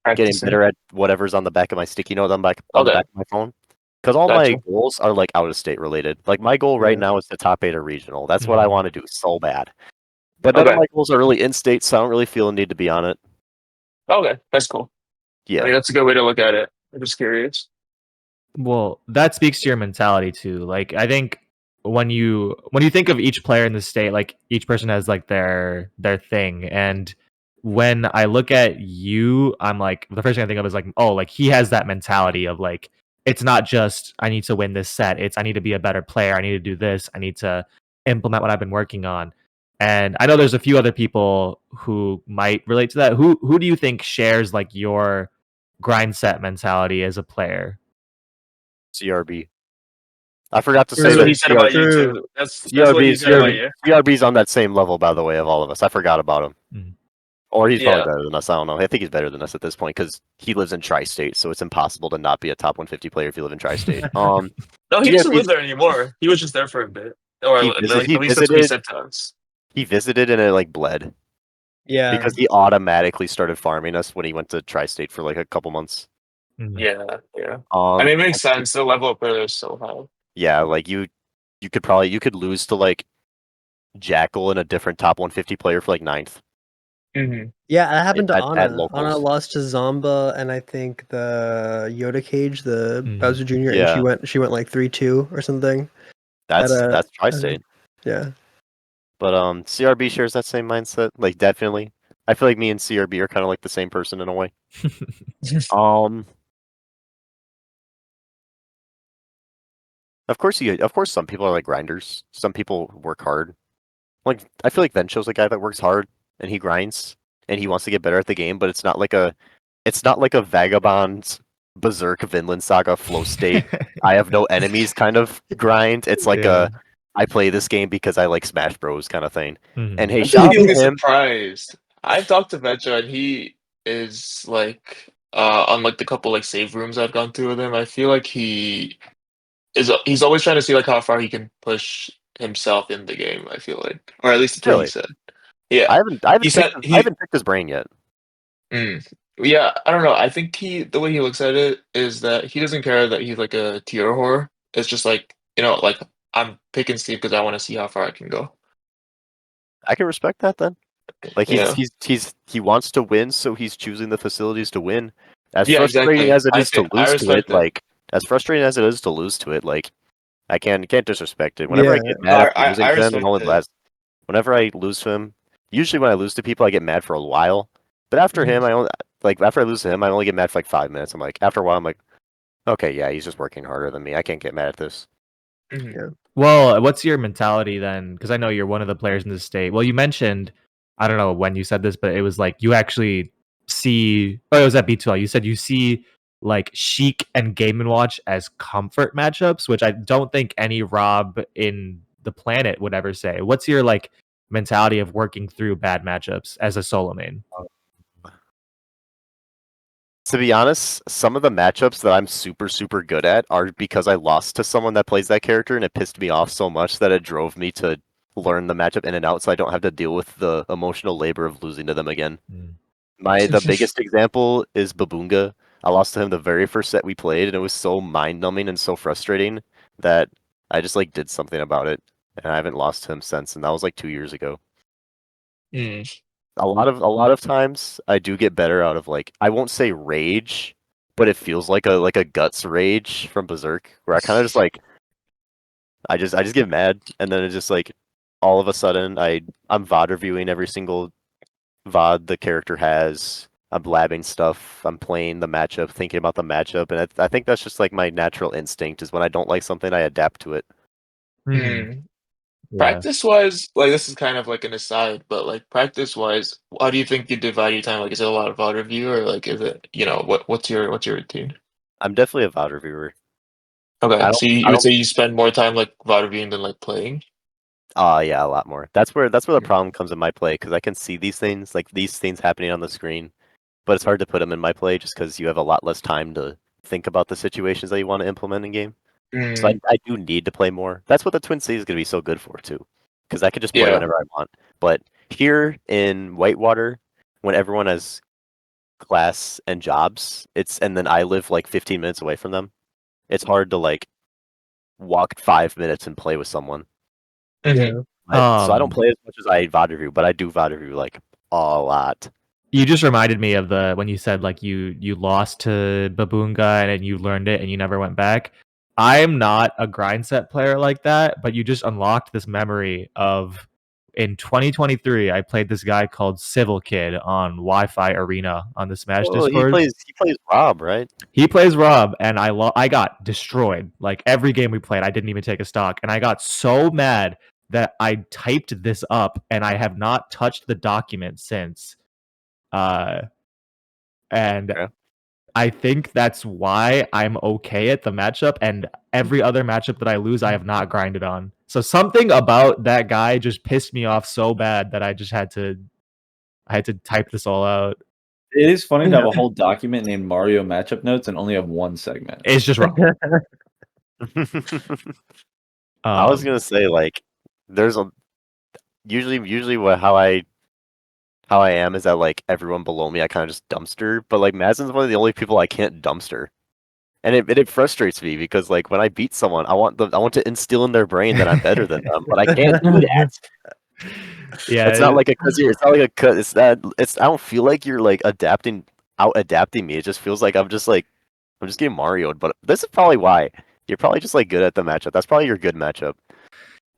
[SPEAKER 2] getting
[SPEAKER 3] practicing.
[SPEAKER 2] better at whatever's on the back of my sticky note on the
[SPEAKER 3] Okay,
[SPEAKER 2] back of my phone. Because all my
[SPEAKER 3] gotcha.
[SPEAKER 2] goals are like out of state related. Like my goal right
[SPEAKER 4] Yeah.
[SPEAKER 2] now is to top 8 a regional. That's what I want to do so bad. But none of
[SPEAKER 3] Okay,
[SPEAKER 2] my goals are really in state, so I don't really feel a need to be on it.
[SPEAKER 3] okay, that's cool. I
[SPEAKER 2] Yeah.
[SPEAKER 3] mean, that's a good way to look at it. I'm just curious.
[SPEAKER 1] Well, that speaks to your mentality too. Like I think when you think of each player in the state, like each person has like their thing. And when I look at you, I'm like the first thing I think of is like, oh, like he has that mentality of like it's not just I need to win this set. It's I need to be a better player. I need to do this. I need to implement what I've been working on. And I know there's a few other people who might relate to that. Who do you think shares like your grind set mentality as a player?
[SPEAKER 2] CRB. I forgot to say
[SPEAKER 3] That's what
[SPEAKER 2] that
[SPEAKER 3] he said about you
[SPEAKER 4] True.
[SPEAKER 3] too. That's what he said about you.
[SPEAKER 2] CRB's on that same level, by the way, of all of us. I forgot about him.
[SPEAKER 1] Mhm.
[SPEAKER 2] Or he's probably
[SPEAKER 3] Yeah.
[SPEAKER 2] better than us. I don't know. I think he's better than us at this point because he lives in Tri-State, so it's impossible to not be a top 150 player if you live in Tri-State.
[SPEAKER 3] No, he doesn't live
[SPEAKER 2] CRB's
[SPEAKER 3] there anymore. He was just there for a bit, or like
[SPEAKER 2] he
[SPEAKER 3] at least that's what he
[SPEAKER 2] visited
[SPEAKER 3] said to us.
[SPEAKER 2] he visited and it like bled
[SPEAKER 4] Yeah.
[SPEAKER 2] because he automatically started farming us when he went to Tri-State for like a couple months.
[SPEAKER 1] Mhm.
[SPEAKER 3] Yeah, yeah. I mean, it makes sense. The level up there is so high.
[SPEAKER 2] Yeah, like you could lose to like Jackal and a different top 150 player for like 9th
[SPEAKER 3] Mm-hmm.
[SPEAKER 4] Yeah, that happened to
[SPEAKER 2] at
[SPEAKER 4] Anna.
[SPEAKER 2] locals.
[SPEAKER 4] Anna lost to Zomba and I think the Yoda Cage, the
[SPEAKER 1] Mhm.
[SPEAKER 4] Bowser Jr. and
[SPEAKER 2] Yeah.
[SPEAKER 4] she went like 3-2 or something.
[SPEAKER 2] That's Tri-State.
[SPEAKER 4] Yeah.
[SPEAKER 2] But CRB shares that same mindset, like definitely. I feel like me and CRB are kind of like the same person in a way. Of course some people are like grinders. Some people work hard. Like I feel like Vencho's a guy that works hard and he grinds and he wants to get better at the game, but it's not like a vagabond berserk Vinland Saga flow state. I have no enemies kind of grind. It's like
[SPEAKER 1] Yeah.
[SPEAKER 2] I play this game because I like Smash Bros kind of thing.
[SPEAKER 1] Mhm.
[SPEAKER 2] And hey,
[SPEAKER 3] I
[SPEAKER 2] shout
[SPEAKER 3] think
[SPEAKER 2] out
[SPEAKER 3] you'll
[SPEAKER 2] to
[SPEAKER 3] get
[SPEAKER 2] him.
[SPEAKER 3] surprised. I've talked to Venture and he is like on like the couple like save rooms I've gone through with him. I feel like he's always trying to see like how far he can push himself in the game. I feel like, or at least that's what he
[SPEAKER 2] Really?
[SPEAKER 3] said. Yeah,
[SPEAKER 2] I
[SPEAKER 3] he said
[SPEAKER 2] haven't picked his brain yet.
[SPEAKER 3] Yeah, I don't know. I think the way he looks at it is that he doesn't care that he's like a tier whore. It's just like like I'm picking Steve because I want to see how far I can go.
[SPEAKER 2] I can respect that then. Like
[SPEAKER 3] Yeah,
[SPEAKER 2] he wants to win, so he's choosing the facilities to win. As
[SPEAKER 3] yeah,
[SPEAKER 2] frustrating
[SPEAKER 3] exactly.
[SPEAKER 2] as it is to
[SPEAKER 3] I
[SPEAKER 2] lose to it,
[SPEAKER 3] respect that.
[SPEAKER 2] like I can't disrespect it. Whenever I
[SPEAKER 4] Yeah.
[SPEAKER 2] get mad after
[SPEAKER 3] I
[SPEAKER 2] losing to him, it
[SPEAKER 3] respect
[SPEAKER 2] only
[SPEAKER 3] it.
[SPEAKER 2] lasts. Whenever I lose to him, usually when I lose to people, I get mad for a while. But after him, after I lose to him, I only get mad for like 5 minutes. I'm like, after a while, I'm like, okay, yeah, he's just working harder than me. I can't get mad at this.
[SPEAKER 3] Mhm.
[SPEAKER 1] Well, what's your mentality then? Because I know you're one of the players in the state. Well, you mentioned, I don't know when you said this, but it was like you actually see. Oh, it was at B2L. You said you see like Sheik and Game and Watch as comfort matchups, which I don't think any Rob in the planet would ever say. What's your like mentality of working through bad matchups as a solo main?
[SPEAKER 2] To be honest, some of the matchups that I'm super, super good at are because I lost to someone that plays that character and it pissed me off so much that it drove me to learn the matchup in and out so I don't have to deal with the emotional labor of losing to them again. The biggest example is Babunga. I lost to him the very first set we played and it was so mind-numbing and so frustrating that I just like did something about it and I haven't lost to him since, and that was like 2 years ago. A lot of times I do get better out of like I won't say rage, but it feels like a guts rage from Berserk where I kind of just like I just get mad and then it's just like all of a sudden I'm VOD reviewing every single VOD the character has. I'm blabbing stuff. I'm playing the matchup, thinking about the matchup, and I think that's just like my natural instinct is when I don't like something I adapt to it.
[SPEAKER 1] Yeah.
[SPEAKER 3] Practice wise, like this is kind of like an aside, but like practice wise, how do you think you divide your time? Like, is it a lot of VOD review or like is it what's your routine?
[SPEAKER 2] I'm definitely a VOD reviewer.
[SPEAKER 3] Okay, so you
[SPEAKER 2] I
[SPEAKER 3] would
[SPEAKER 2] don't.
[SPEAKER 3] say you spend more time like VODing than like playing?
[SPEAKER 2] Yeah, a lot more. That's where the
[SPEAKER 3] Mm.
[SPEAKER 2] problem comes in my play because I can see these things happening on the screen, but it's hard to put them in my play just because you have a lot less time to think about the situations that you want to implement in game. So
[SPEAKER 3] Mm,
[SPEAKER 2] I do need to play more. That's what the Twin Cities is going to be so good for too, because I could just play
[SPEAKER 3] yeah.
[SPEAKER 2] whenever I want. But here in Whitewater, when everyone has class and jobs, and then I live like 15 minutes away from them, it's hard to like walk 5 minutes and play with someone.
[SPEAKER 3] Mhm.
[SPEAKER 2] So I don't play as much as I VOD review, but I do VOD review like a lot.
[SPEAKER 1] You just reminded me of the when you said like you lost to Baboonga and you learned it and you never went back. I am not a grind set player like that, but you just unlocked this memory of in 2023 I played this guy called Civil Kid on Wi-Fi Arena on the Smash
[SPEAKER 2] Oh, he
[SPEAKER 1] Discord.
[SPEAKER 2] plays Rob, right?
[SPEAKER 1] He plays R.O.B and I got destroyed. Like every game we played, I didn't even take a stock and I got so mad that I typed this up and I have not touched the document since. And
[SPEAKER 2] Yeah.
[SPEAKER 1] I think that's why I'm okay at the matchup. And every other matchup that I lose, I have not grinded on. So something about that guy just pissed me off so bad that I had to type this all out.
[SPEAKER 5] It is funny to have a whole document named Mario matchup notes and only have one segment.
[SPEAKER 1] It's just wrong.
[SPEAKER 2] I was gonna say like, there's a usually how I am is that like everyone below me I kind of just dumpster, but like Mazen's one of the only people I can't dumpster. And it frustrates me because like when I beat someone, I want to instill in their brain that I'm better than them, but I can't do that.
[SPEAKER 1] Yeah,
[SPEAKER 2] It's not like I don't feel like you're like out adapting me. It just feels like I'm just getting Mario'd. But this is probably why you're probably just like good at the matchup. That's probably your good matchup.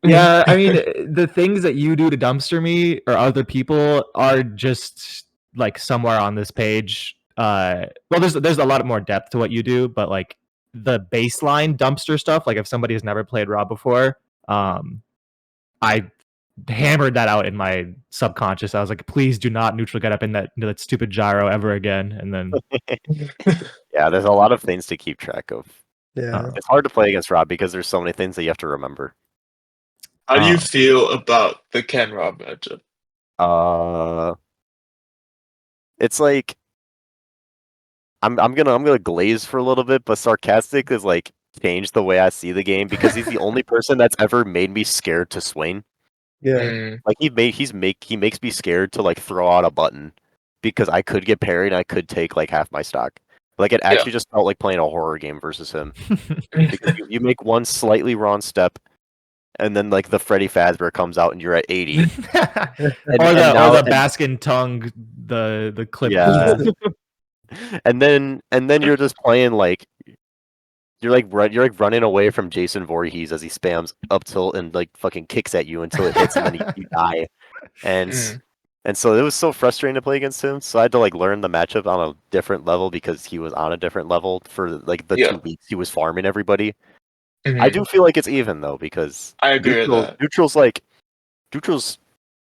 [SPEAKER 1] yeah. I mean, the things that you do to dumpster me or other people are just like somewhere on this page. Well, there's a lot more depth to what you do, but like the baseline dumpster stuff, like if somebody has never played Rob before, I hammered that out in my subconscious. I was like, please do not neutral get up into that stupid gyro ever again. And then
[SPEAKER 2] Yeah, there's a lot of things to keep track of.
[SPEAKER 4] Yeah.
[SPEAKER 2] It's hard to play against Rob because there's so many things that you have to remember.
[SPEAKER 3] How do you feel about the Ken Rob matchup?
[SPEAKER 2] It's like I'm gonna glaze for a little bit, but sarcastic is like changed the way I see the game because he's the only person that's ever made me scared to swing.
[SPEAKER 4] Yeah.
[SPEAKER 3] Mm,
[SPEAKER 2] Like he makes me scared to like throw out a button because I could get parried and I could take like half my stock. Like it actually just felt like playing a horror game versus him because you make one slightly wrong step and then like the Freddy Fazbear comes out and you're at 80.
[SPEAKER 1] or the Baskin tongue, the clip.
[SPEAKER 2] Yeah. and then you're just playing like you're like running away from Jason Voorhees as he spams up tilt and like fucking kicks at you until it hits and then you die. And
[SPEAKER 3] mm,
[SPEAKER 2] and so it was so frustrating to play against him. So I had to like learn the matchup on a different level because he was on a different level for like the 2 weeks he was farming everybody. I do feel like it's even though because
[SPEAKER 3] I agree with that.
[SPEAKER 2] neutral's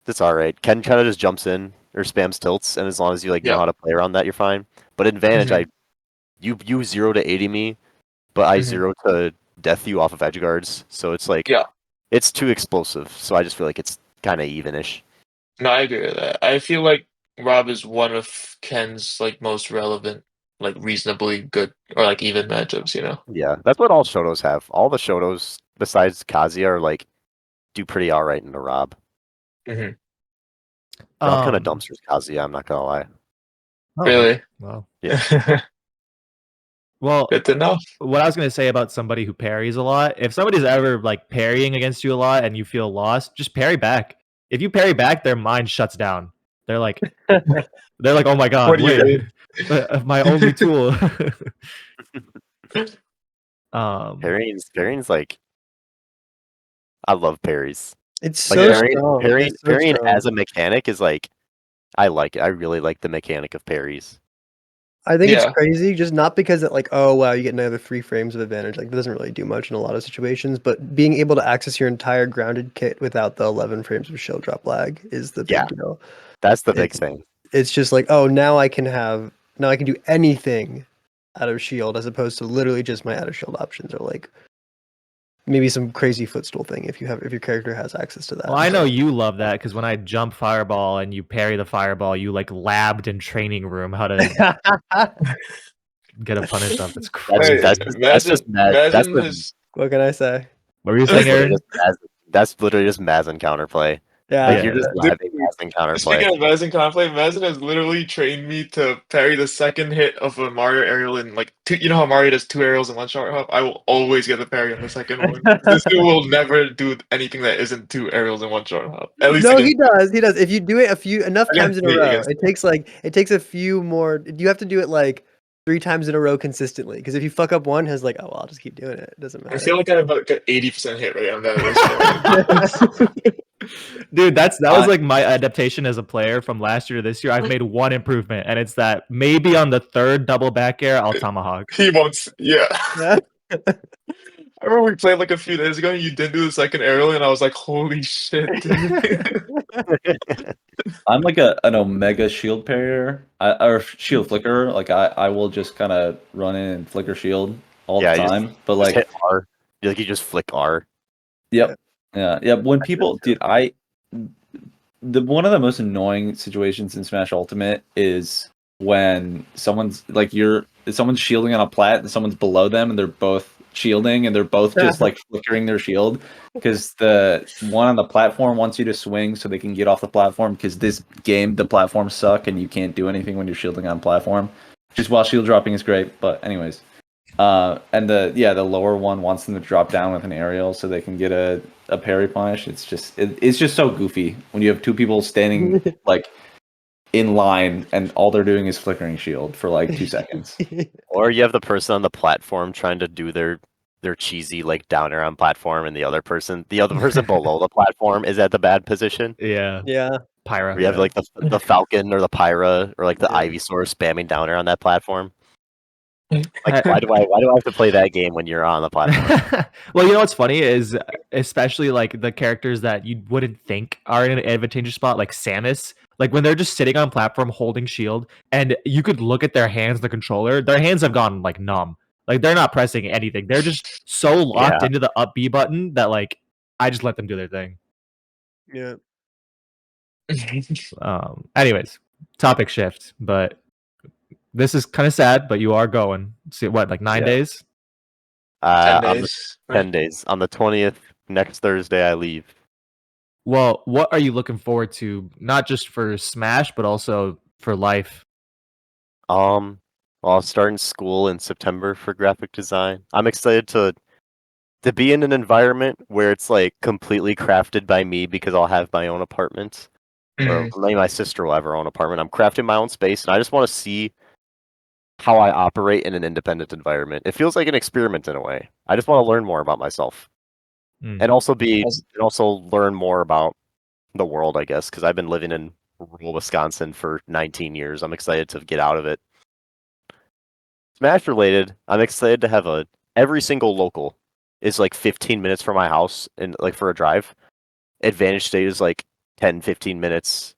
[SPEAKER 2] that's all right. Ken kind of just jumps in or spams tilts, and as long as you like know how to play around that, you're fine. But advantage, you 0 to 80 me, but I 0 to death you off of edge guards. So it's like it's too explosive. So I just feel like it's kind of evenish.
[SPEAKER 3] No, I agree with that. I feel like Rob is one of Ken's like most relevant, like reasonably good or like even matchups. You know.
[SPEAKER 2] Yeah, that's what all Shotos have. All the Shotos besides Kazuya are like do pretty all right in the Rob.
[SPEAKER 3] Mm-hmm.
[SPEAKER 2] Rob kind of dumpsters Kazuya. I'm not gonna lie.
[SPEAKER 1] Oh,
[SPEAKER 3] Really?
[SPEAKER 1] well,
[SPEAKER 3] Yeah.
[SPEAKER 1] well,
[SPEAKER 3] Good to know.
[SPEAKER 1] what I was going to say about somebody who parries a lot, if somebody's ever like parrying against you a lot and you feel lost, just parry back. If you parry back, their mind shuts down. They're like, oh my god,
[SPEAKER 3] What do you
[SPEAKER 1] wait, my only tool.
[SPEAKER 2] Parrying's like I love parries.
[SPEAKER 4] It's
[SPEAKER 2] Like
[SPEAKER 4] so strong.
[SPEAKER 2] parrying as a mechanic is like I like it. I really like the mechanic of parries.
[SPEAKER 4] I think it's crazy, just not because it like, oh wow, you get another 3 frames of advantage. Like that doesn't really do much in a lot of situations, but being able to access your entire grounded kit without the 11 frames of shield drop lag is the big deal.
[SPEAKER 2] That's the big thing.
[SPEAKER 4] It's just like, oh, now I can do anything out of shield as opposed to literally just my out of shield options are like maybe some crazy footstool thing if your character has access to that.
[SPEAKER 1] Well, I know you love that because when I jump fireball and you parry the fireball, you like labbed in training room how to get a punish up. It's crazy.
[SPEAKER 2] That's just
[SPEAKER 3] Mazen has
[SPEAKER 4] What can I say?
[SPEAKER 1] What were you saying, Aaron?
[SPEAKER 2] That's literally just Mazen counterplay.
[SPEAKER 4] Yeah,
[SPEAKER 2] Like you're just labbing Mazen counterplay.
[SPEAKER 3] Speaking of Mazen counterplay, Mazen has literally trained me to parry the second hit of a Mario aerial in like two. You know how Mario does 2 aerials in one shot hop? I will always get the parry on the second one. This dude will never do anything that isn't 2 aerials in one shot hop. At least
[SPEAKER 4] no,
[SPEAKER 3] against,
[SPEAKER 4] he does. If you do it enough times in a row, it takes a few more. You have to do it like 3 times in a row consistently. Because if you fuck up one, it's like, oh, well, I'll just keep doing it. It doesn't matter.
[SPEAKER 3] I feel like I have like an 80% hit rate on that.
[SPEAKER 1] Dude, that was like my adaptation as a player from last year to this year. I've made one improvement, and it's that maybe on the 3rd double back air, I'll tomahawk.
[SPEAKER 3] He wants, yeah. I remember we played like a few days ago and you did do the second aerial and I was like, holy shit, dude.
[SPEAKER 5] I'm like an omega shield parrier or shield flicker. Like I will just kind of run in and flicker shield all the time. But like
[SPEAKER 2] hit R. You just flick R.
[SPEAKER 5] Yep. Yeah. When people, dude, one of the most annoying situations in Smash Ultimate is when someone's shielding on a plat and someone's below them and they're both shielding and they're both just like flickering their shield because the one on the platform wants you to swing so they can get off the platform because this game the platforms suck and you can't do anything when you're shielding on platform. Just while shield dropping is great, but anyways. And the lower one wants them to drop down with an aerial so they can get a parry punish. It's just so goofy when you have 2 people standing like in line and all they're doing is flickering shield for like 2 seconds.
[SPEAKER 2] Or you have the person on the platform trying to do their cheesy like down air on platform and the other person below the platform is at the bad position.
[SPEAKER 1] Yeah. Pyra.
[SPEAKER 2] Or you have like the Falcon or the Pyra or like the Ivysaur spamming down air on that platform. Like why do I have to play that game when you're on the platform?
[SPEAKER 1] Well, you know what's funny is especially like the characters that you wouldn't think are in an advantageous spot, like Samus. Like when they're just sitting on platform holding shield, and you could look at their hands, the controller, their hands have gone like numb. Like they're not pressing anything. They're just so locked into the up B button that like I just let them do their thing.
[SPEAKER 4] Yeah.
[SPEAKER 1] Anyways, topic shift, but this is kind of sad, but you are going. See what, like 9 days?
[SPEAKER 3] 10 days.
[SPEAKER 2] 10 days. On the 20th, next Thursday, I leave.
[SPEAKER 1] Well, what are you looking forward to? Not just for Smash, but also for life.
[SPEAKER 2] Well, I'll start in school in September for graphic design. I'm excited to be in an environment where it's like completely crafted by me because I'll have my own apartment. Or maybe my sister will have her own apartment. I'm crafting my own space, and I just want to see how I operate in an independent environment. It feels like an experiment in a way. I just want to learn more about myself, and also learn more about the world, I guess, because I've been living in rural Wisconsin for 19 years. I'm excited to get out of it. Smash related, I'm excited to have every single local is like 15 minutes from my house and like for a drive. Advantage State is like 10, 15 minutes.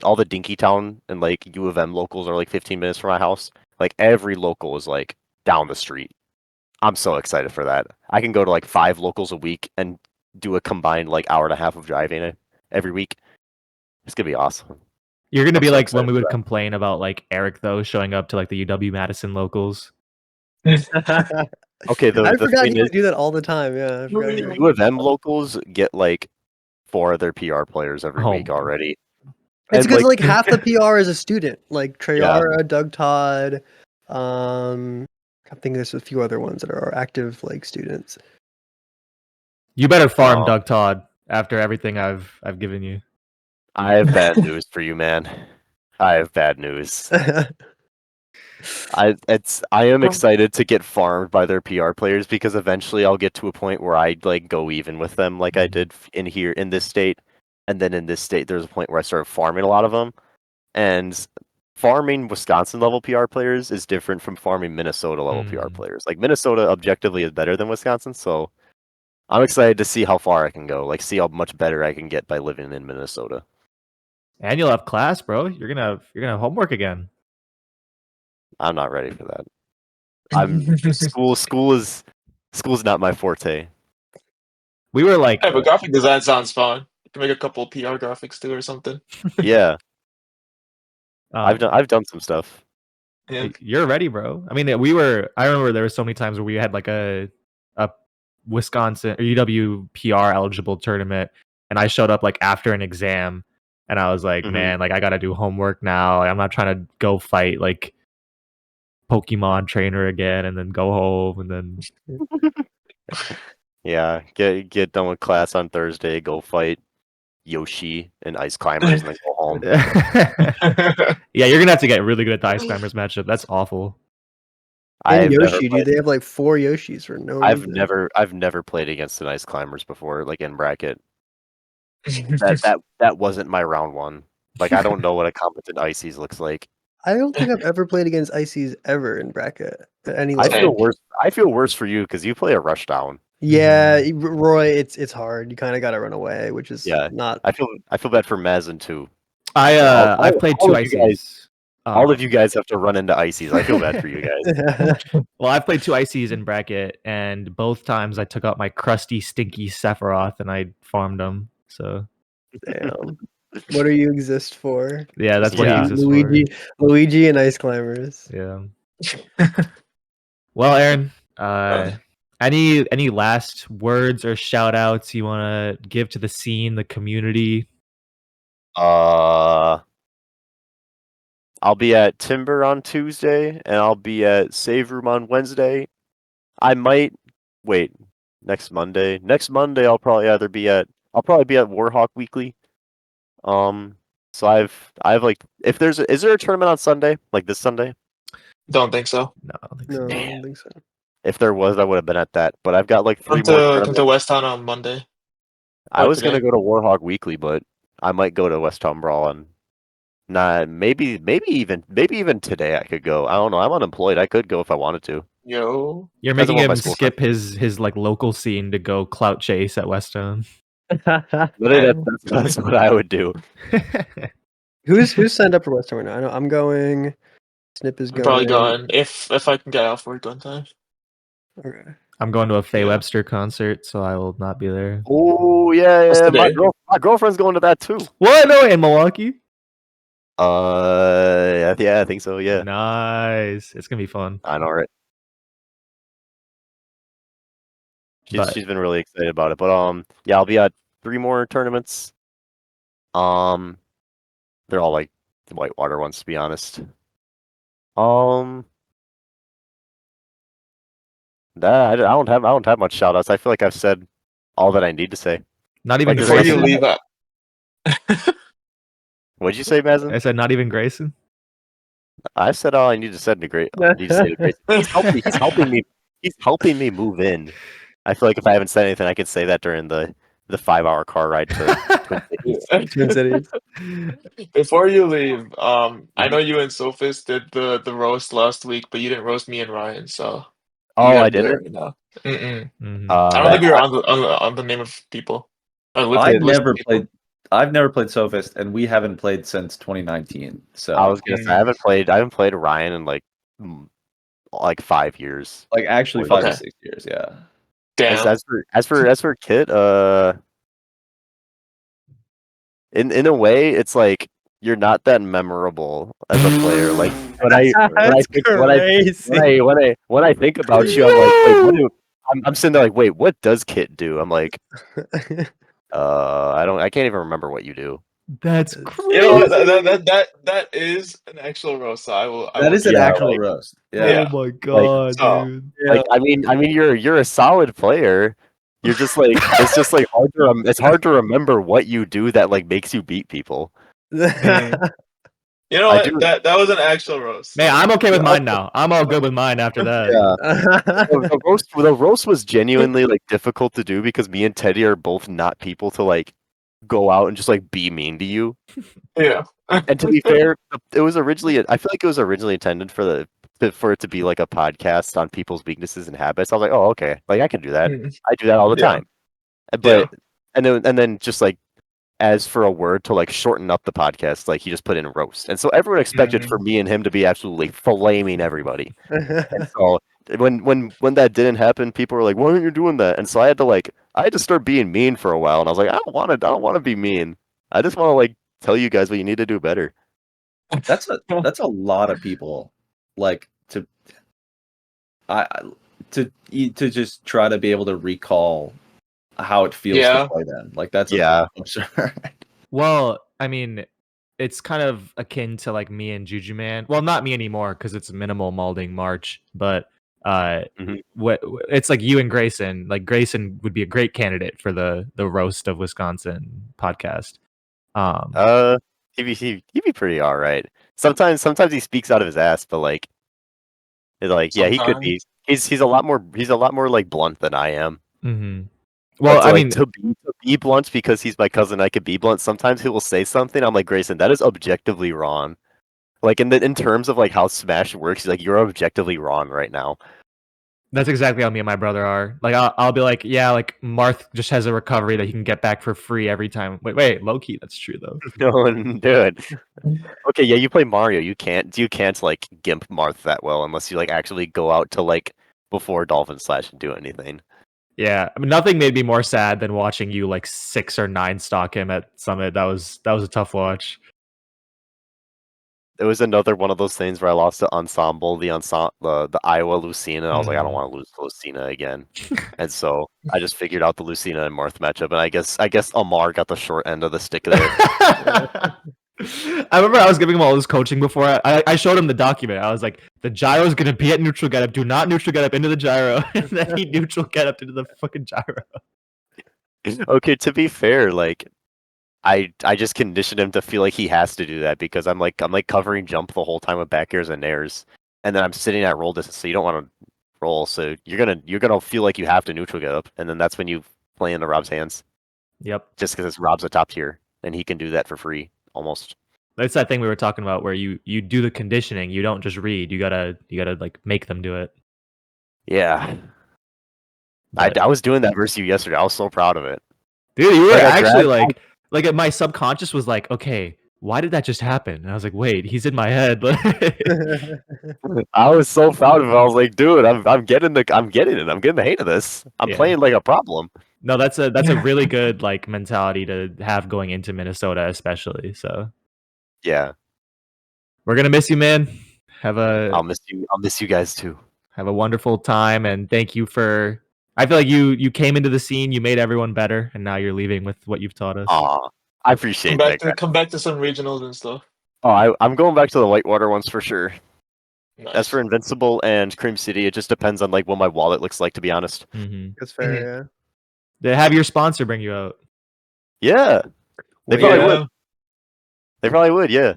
[SPEAKER 2] All the Dinky Town and like U of M locals are like 15 minutes from my house. Like every local is like down the street. I'm so excited for that. I can go to like 5 locals a week and do a combined like hour and a half of driving every week. It's gonna be awesome.
[SPEAKER 1] You're gonna be like when we would complain about like Eric though showing up to like the UW Madison locals.
[SPEAKER 2] Okay,
[SPEAKER 4] I forgot you would do that all the time. Yeah, I forgot
[SPEAKER 2] the U of M locals get like 4 of their PR players every week already.
[SPEAKER 4] It's because like half the PR is a student, like Treyara, Doug Todd. I think there's a few other ones that are active like students.
[SPEAKER 1] You better farm Doug Todd after everything I've given you.
[SPEAKER 2] I have bad news for you, man. I have bad news. I am excited to get farmed by their PR players because eventually I'll get to a point where I like go even with them like I did in this state. And then in this state, there's a point where I started farming a lot of them. And farming Wisconsin level PR players is different from farming Minnesota level PR players. Like Minnesota objectively is better than Wisconsin, so I'm excited to see how far I can go. Like see how much better I can get by living in Minnesota.
[SPEAKER 1] And you'll have class, bro. You're gonna have homework again.
[SPEAKER 2] I'm not ready for that. School's not my forte.
[SPEAKER 1] We were like,
[SPEAKER 3] Yeah, but graphic design sounds fun. You can make a couple PR graphics too or something.
[SPEAKER 2] Yeah,
[SPEAKER 1] um,
[SPEAKER 2] I've done some stuff.
[SPEAKER 3] Yeah.
[SPEAKER 1] you're ready, bro. I mean, I remember there were so many times where we had like a Wisconsin or UW PR eligible tournament, and I showed up like after an exam, and I was like,
[SPEAKER 2] Mhm.
[SPEAKER 1] man, like I gotta do homework now. I'm not trying to go fight like Pokemon trainer again and then go home and then
[SPEAKER 2] Yeah, get done with class on Thursday, go fight Yoshi and Ice Climbers, and then go home.
[SPEAKER 1] yeah, you're gonna have to get really good at the Ice Climbers matchup. That's awful.
[SPEAKER 4] And Yoshi, dude, they have like 4 Yoshis for no reason.
[SPEAKER 2] I've never played against an Ice Climbers before, like in bracket. That wasn't my round one. Like I don't know what a competent Ices looks like.
[SPEAKER 4] I don't think I've ever played against Ices ever in bracket at any
[SPEAKER 2] I
[SPEAKER 4] level.
[SPEAKER 2] feel worse. I feel worse for you because you play a rushdown.
[SPEAKER 4] Yeah, Roy, it's hard. You kind of got to run away, which is
[SPEAKER 2] Yeah.
[SPEAKER 4] not.
[SPEAKER 2] I feel bad for Mazen too.
[SPEAKER 1] I've played
[SPEAKER 2] all
[SPEAKER 1] two
[SPEAKER 2] of you
[SPEAKER 1] ICs.
[SPEAKER 2] All of you guys have to run into Ices. I feel bad for you guys.
[SPEAKER 1] Well, I've played two ICs in bracket, and both times I took out my crusty, stinky Sephiroth and I farmed him. So
[SPEAKER 4] Damn. What do you exist for?
[SPEAKER 1] yeah, that's what he
[SPEAKER 2] Yeah.
[SPEAKER 1] exists
[SPEAKER 4] Luigi and Ice Climbers.
[SPEAKER 1] for. Yeah. Well, Aaron, any last words or shout outs you want to give to the scene, the community?
[SPEAKER 2] I'll be at Timber on Tuesday, and I'll be at Save Room on Wednesday. I might wait next Monday. Next Monday, I'll probably be at Warhawk Weekly. So I've like, if is there a tournament on Sunday, like this Sunday?
[SPEAKER 3] Don't think so.
[SPEAKER 1] No, I don't think
[SPEAKER 4] No,
[SPEAKER 1] so.
[SPEAKER 4] I don't think so.
[SPEAKER 2] If there was, I would have been at that. But I've got like 3
[SPEAKER 3] Come
[SPEAKER 2] more
[SPEAKER 3] to
[SPEAKER 2] tournaments.
[SPEAKER 3] West Town on Monday.
[SPEAKER 2] I
[SPEAKER 3] or
[SPEAKER 2] was
[SPEAKER 3] today.
[SPEAKER 2] gonna go to Warhawk Weekly, but I might go to West Town Brawl on. Nah, maybe even today I could go. I don't know. I'm unemployed. I could go if I wanted to.
[SPEAKER 3] Yo.
[SPEAKER 1] You're
[SPEAKER 2] Depends on
[SPEAKER 1] making
[SPEAKER 2] what my
[SPEAKER 1] him
[SPEAKER 2] school
[SPEAKER 1] skip his like local scene to go clout chase at Westone.
[SPEAKER 2] Literally, that's what I would do.
[SPEAKER 4] Who's signed up for West Town right now? I know I'm going. Snip is
[SPEAKER 3] I'm
[SPEAKER 4] going.
[SPEAKER 3] probably going if I can get off work on time.
[SPEAKER 4] Okay.
[SPEAKER 1] I'm going to a Faye
[SPEAKER 3] Yeah.
[SPEAKER 1] Webster concert, so I will not be there.
[SPEAKER 2] Oh yeah,
[SPEAKER 3] What's
[SPEAKER 2] yeah.
[SPEAKER 3] today?
[SPEAKER 2] My girlfriend's going to that too.
[SPEAKER 1] What? No, in Milwaukee?
[SPEAKER 2] Yeah, I think so. Yeah,
[SPEAKER 1] Nice. It's gonna be fun.
[SPEAKER 2] I know, right?
[SPEAKER 1] But
[SPEAKER 2] She's been really excited about it. But yeah, I'll be at 3 more tournaments. They're all like the whitewater ones, to be honest. That I don't have much shout outs. I feel like I've said all that I need to say.
[SPEAKER 1] not even
[SPEAKER 2] Like,
[SPEAKER 3] Before you
[SPEAKER 1] Grayson.
[SPEAKER 3] leave out.
[SPEAKER 2] What'd you say, Mazen?
[SPEAKER 1] I said not even Grayson.
[SPEAKER 2] I said all I need to say to Great. He's helping me. He's helping me move in. I feel like if I haven't said anything, I could say that during the 5-hour car ride to Twin Cities.
[SPEAKER 4] Twin Cities.
[SPEAKER 3] Before you leave, I know you and Sophist did the roast last week, but you didn't roast me and Ryan, so you
[SPEAKER 2] Oh,
[SPEAKER 3] gotta
[SPEAKER 2] I
[SPEAKER 3] do it
[SPEAKER 2] didn't.
[SPEAKER 3] right now. Mm-mm.
[SPEAKER 1] Mhm.
[SPEAKER 3] I don't think we were on the name of people.
[SPEAKER 5] I've never played. I've never played Sophist, and we haven't played since 2019. So
[SPEAKER 2] I was gonna say I haven't played Ryan in like 5 years.
[SPEAKER 5] like actually 5 to 6 years. Yeah.
[SPEAKER 3] Damn.
[SPEAKER 2] As for Kit, in a way, it's like you're not that memorable as a player. Like when I think about you, I'm like, wait, I'm sitting there like, wait, what does Kit do? I'm like, I can't even remember what you do.
[SPEAKER 1] That's crazy.
[SPEAKER 3] You know what? That is an actual roast. So I will.
[SPEAKER 5] That is an
[SPEAKER 2] Yeah,
[SPEAKER 5] actual
[SPEAKER 2] like-
[SPEAKER 5] roast.
[SPEAKER 1] Oh
[SPEAKER 5] Yeah.
[SPEAKER 1] my god,
[SPEAKER 3] so-
[SPEAKER 1] dude.
[SPEAKER 2] Like I mean, you're a solid player. You're just like it's just like it's hard to remember what you do that like makes you beat people.
[SPEAKER 3] You know
[SPEAKER 2] I
[SPEAKER 3] what?
[SPEAKER 2] do-
[SPEAKER 3] That was an actual roast.
[SPEAKER 1] Man, I'm okay with mine now. I'm all good with mine after that.
[SPEAKER 2] The roast was genuinely like difficult to do because me and Teddy are both not people to like go out and just like be mean to you.
[SPEAKER 3] Yeah.
[SPEAKER 2] And to be fair, it was originally I feel like it was originally intended for it to be like a podcast on people's weaknesses and habits. I was like, oh okay, like I can do that. I do that all the
[SPEAKER 3] Yeah.
[SPEAKER 2] time. But and then just like as for a word to like shorten up the podcast, like he just put in roast, and so everyone expected for me and him to be absolutely flaming everybody. And so when that didn't happen, people were like, "Why aren't you doing that?" And so I had to start being mean for a while, and I was like, I don't want to be mean. I just want to like tell you guys what you need to do better.
[SPEAKER 5] That's a lot of people like to just try to be able to recall how it feels to play them. Like that's absurd.
[SPEAKER 1] Well, I mean, it's kind of akin to like me and Juju Man. Well, not me anymore because it's minimal molding March, but it's like you and Grayson. Like Grayson would be a great candidate for the roast of Wisconsin podcast.
[SPEAKER 2] He'd be pretty all right. Sometimes he speaks out of his ass, but like yeah, he could be. He's a lot more like blunt than I am.
[SPEAKER 1] Mm-hmm. Well, I mean,
[SPEAKER 2] to be blunt because he's my cousin, I could be blunt. Sometimes he will say something. I'm like, Grayson, that is objectively wrong. Like in terms of like how Smash works, he's like, you're objectively wrong right now.
[SPEAKER 1] That's exactly how me and my brother are. Like I'll be like, yeah, like Marth just has a recovery that he can get back for free every time. Wait, low key, that's true though.
[SPEAKER 2] No, dude. Okay, yeah, you play Mario. You can't like gimp Marth that well unless you like actually go out to like before Dolphin Slash and do anything.
[SPEAKER 1] Yeah, I mean, nothing made me more sad than watching you like 6 or 9 stock him at Summit. That was a tough watch.
[SPEAKER 2] It was another one of those things where I lost to Ensemble, the Iowa Lucina, and I was like, I don't want to lose to Lucina again. And so I just figured out the Lucina and Marth matchup, and I guess Amar got the short end of the stick there.
[SPEAKER 1] I remember I was giving him all this coaching before. I showed him the document. I was like, the gyro is going to be at neutral get up. Do not neutral get up into the gyro. And then he neutral get up into the fucking gyro.
[SPEAKER 2] Okay, to be fair, like, I just conditioned him to feel like he has to do that because I'm covering jump the whole time with back airs and nairs, and then I'm sitting at roll distance, so you don't want to roll, so you're gonna feel like you have to neutral get up, and then that's when you play into Rob's hands.
[SPEAKER 1] Yep.
[SPEAKER 2] Just because Rob's a top tier, and he can do that for free almost.
[SPEAKER 1] That's that thing we were talking about where you do the conditioning. You don't just read. You gotta like make them do it.
[SPEAKER 2] Yeah. I was doing that versus you yesterday. I was so proud of it.
[SPEAKER 1] Dude, you were actually like my subconscious was like, okay, why did that just happen? And I was like, wait, he's in my head.
[SPEAKER 2] I was so proud of it. I was like, dude, I'm getting it. I'm getting the hate of this. I'm playing like a problem.
[SPEAKER 1] No, that's a really good like mentality to have going into Minnesota, especially. So
[SPEAKER 2] yeah,
[SPEAKER 1] we're gonna miss you, man. I'll
[SPEAKER 2] miss you guys too.
[SPEAKER 1] Have a wonderful time, and thank you for. I feel like you came into the scene, you made everyone better, and now you're leaving with what you've taught us.
[SPEAKER 2] Aw, I appreciate that.
[SPEAKER 3] Come back to some regionals and stuff.
[SPEAKER 2] Oh, I'm going back to the Whitewater ones for sure.
[SPEAKER 3] Nice.
[SPEAKER 2] As for Invincible and Cream City, it just depends on like what my wallet looks like, to be honest.
[SPEAKER 1] Mm-hmm.
[SPEAKER 4] That's fair. Yeah.
[SPEAKER 1] They have your sponsor bring you out.
[SPEAKER 2] Yeah, they probably would. They probably would. Yeah.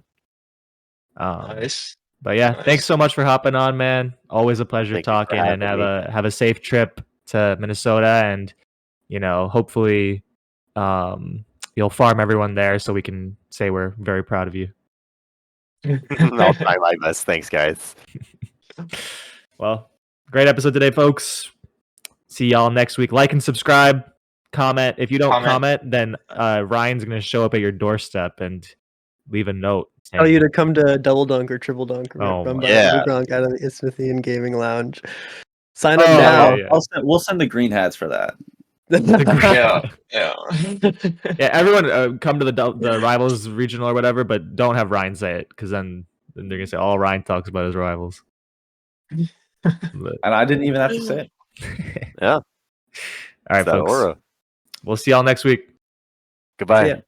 [SPEAKER 3] Nice.
[SPEAKER 1] But yeah, thanks so much for hopping on, man. Always a pleasure talking, and have a safe trip to Minnesota, and hopefully you'll farm everyone there so we can say we're very proud of you.
[SPEAKER 2] I'll try my best. Thanks, guys.
[SPEAKER 1] Well, great episode today, folks. See y'all next week. Like and subscribe. Comment. If you don't comment, then Ryan's going to show up at your doorstep and leave a note.
[SPEAKER 4] Tell you to come to Double Dunk or Triple Dunk. Run by Gronk out of the Isthmian Gaming Lounge. Sign up now.
[SPEAKER 5] Yeah. We'll send the green hats for that.
[SPEAKER 3] Yeah.
[SPEAKER 1] Everyone come to the Rivals regional or whatever, but don't have Ryan say it because then they're gonna say all Ryan talks about his rivals.
[SPEAKER 5] And I didn't even have to say it.
[SPEAKER 2] Yeah.
[SPEAKER 1] All right, folks.
[SPEAKER 2] Aura.
[SPEAKER 1] We'll see y'all next week.
[SPEAKER 2] Goodbye.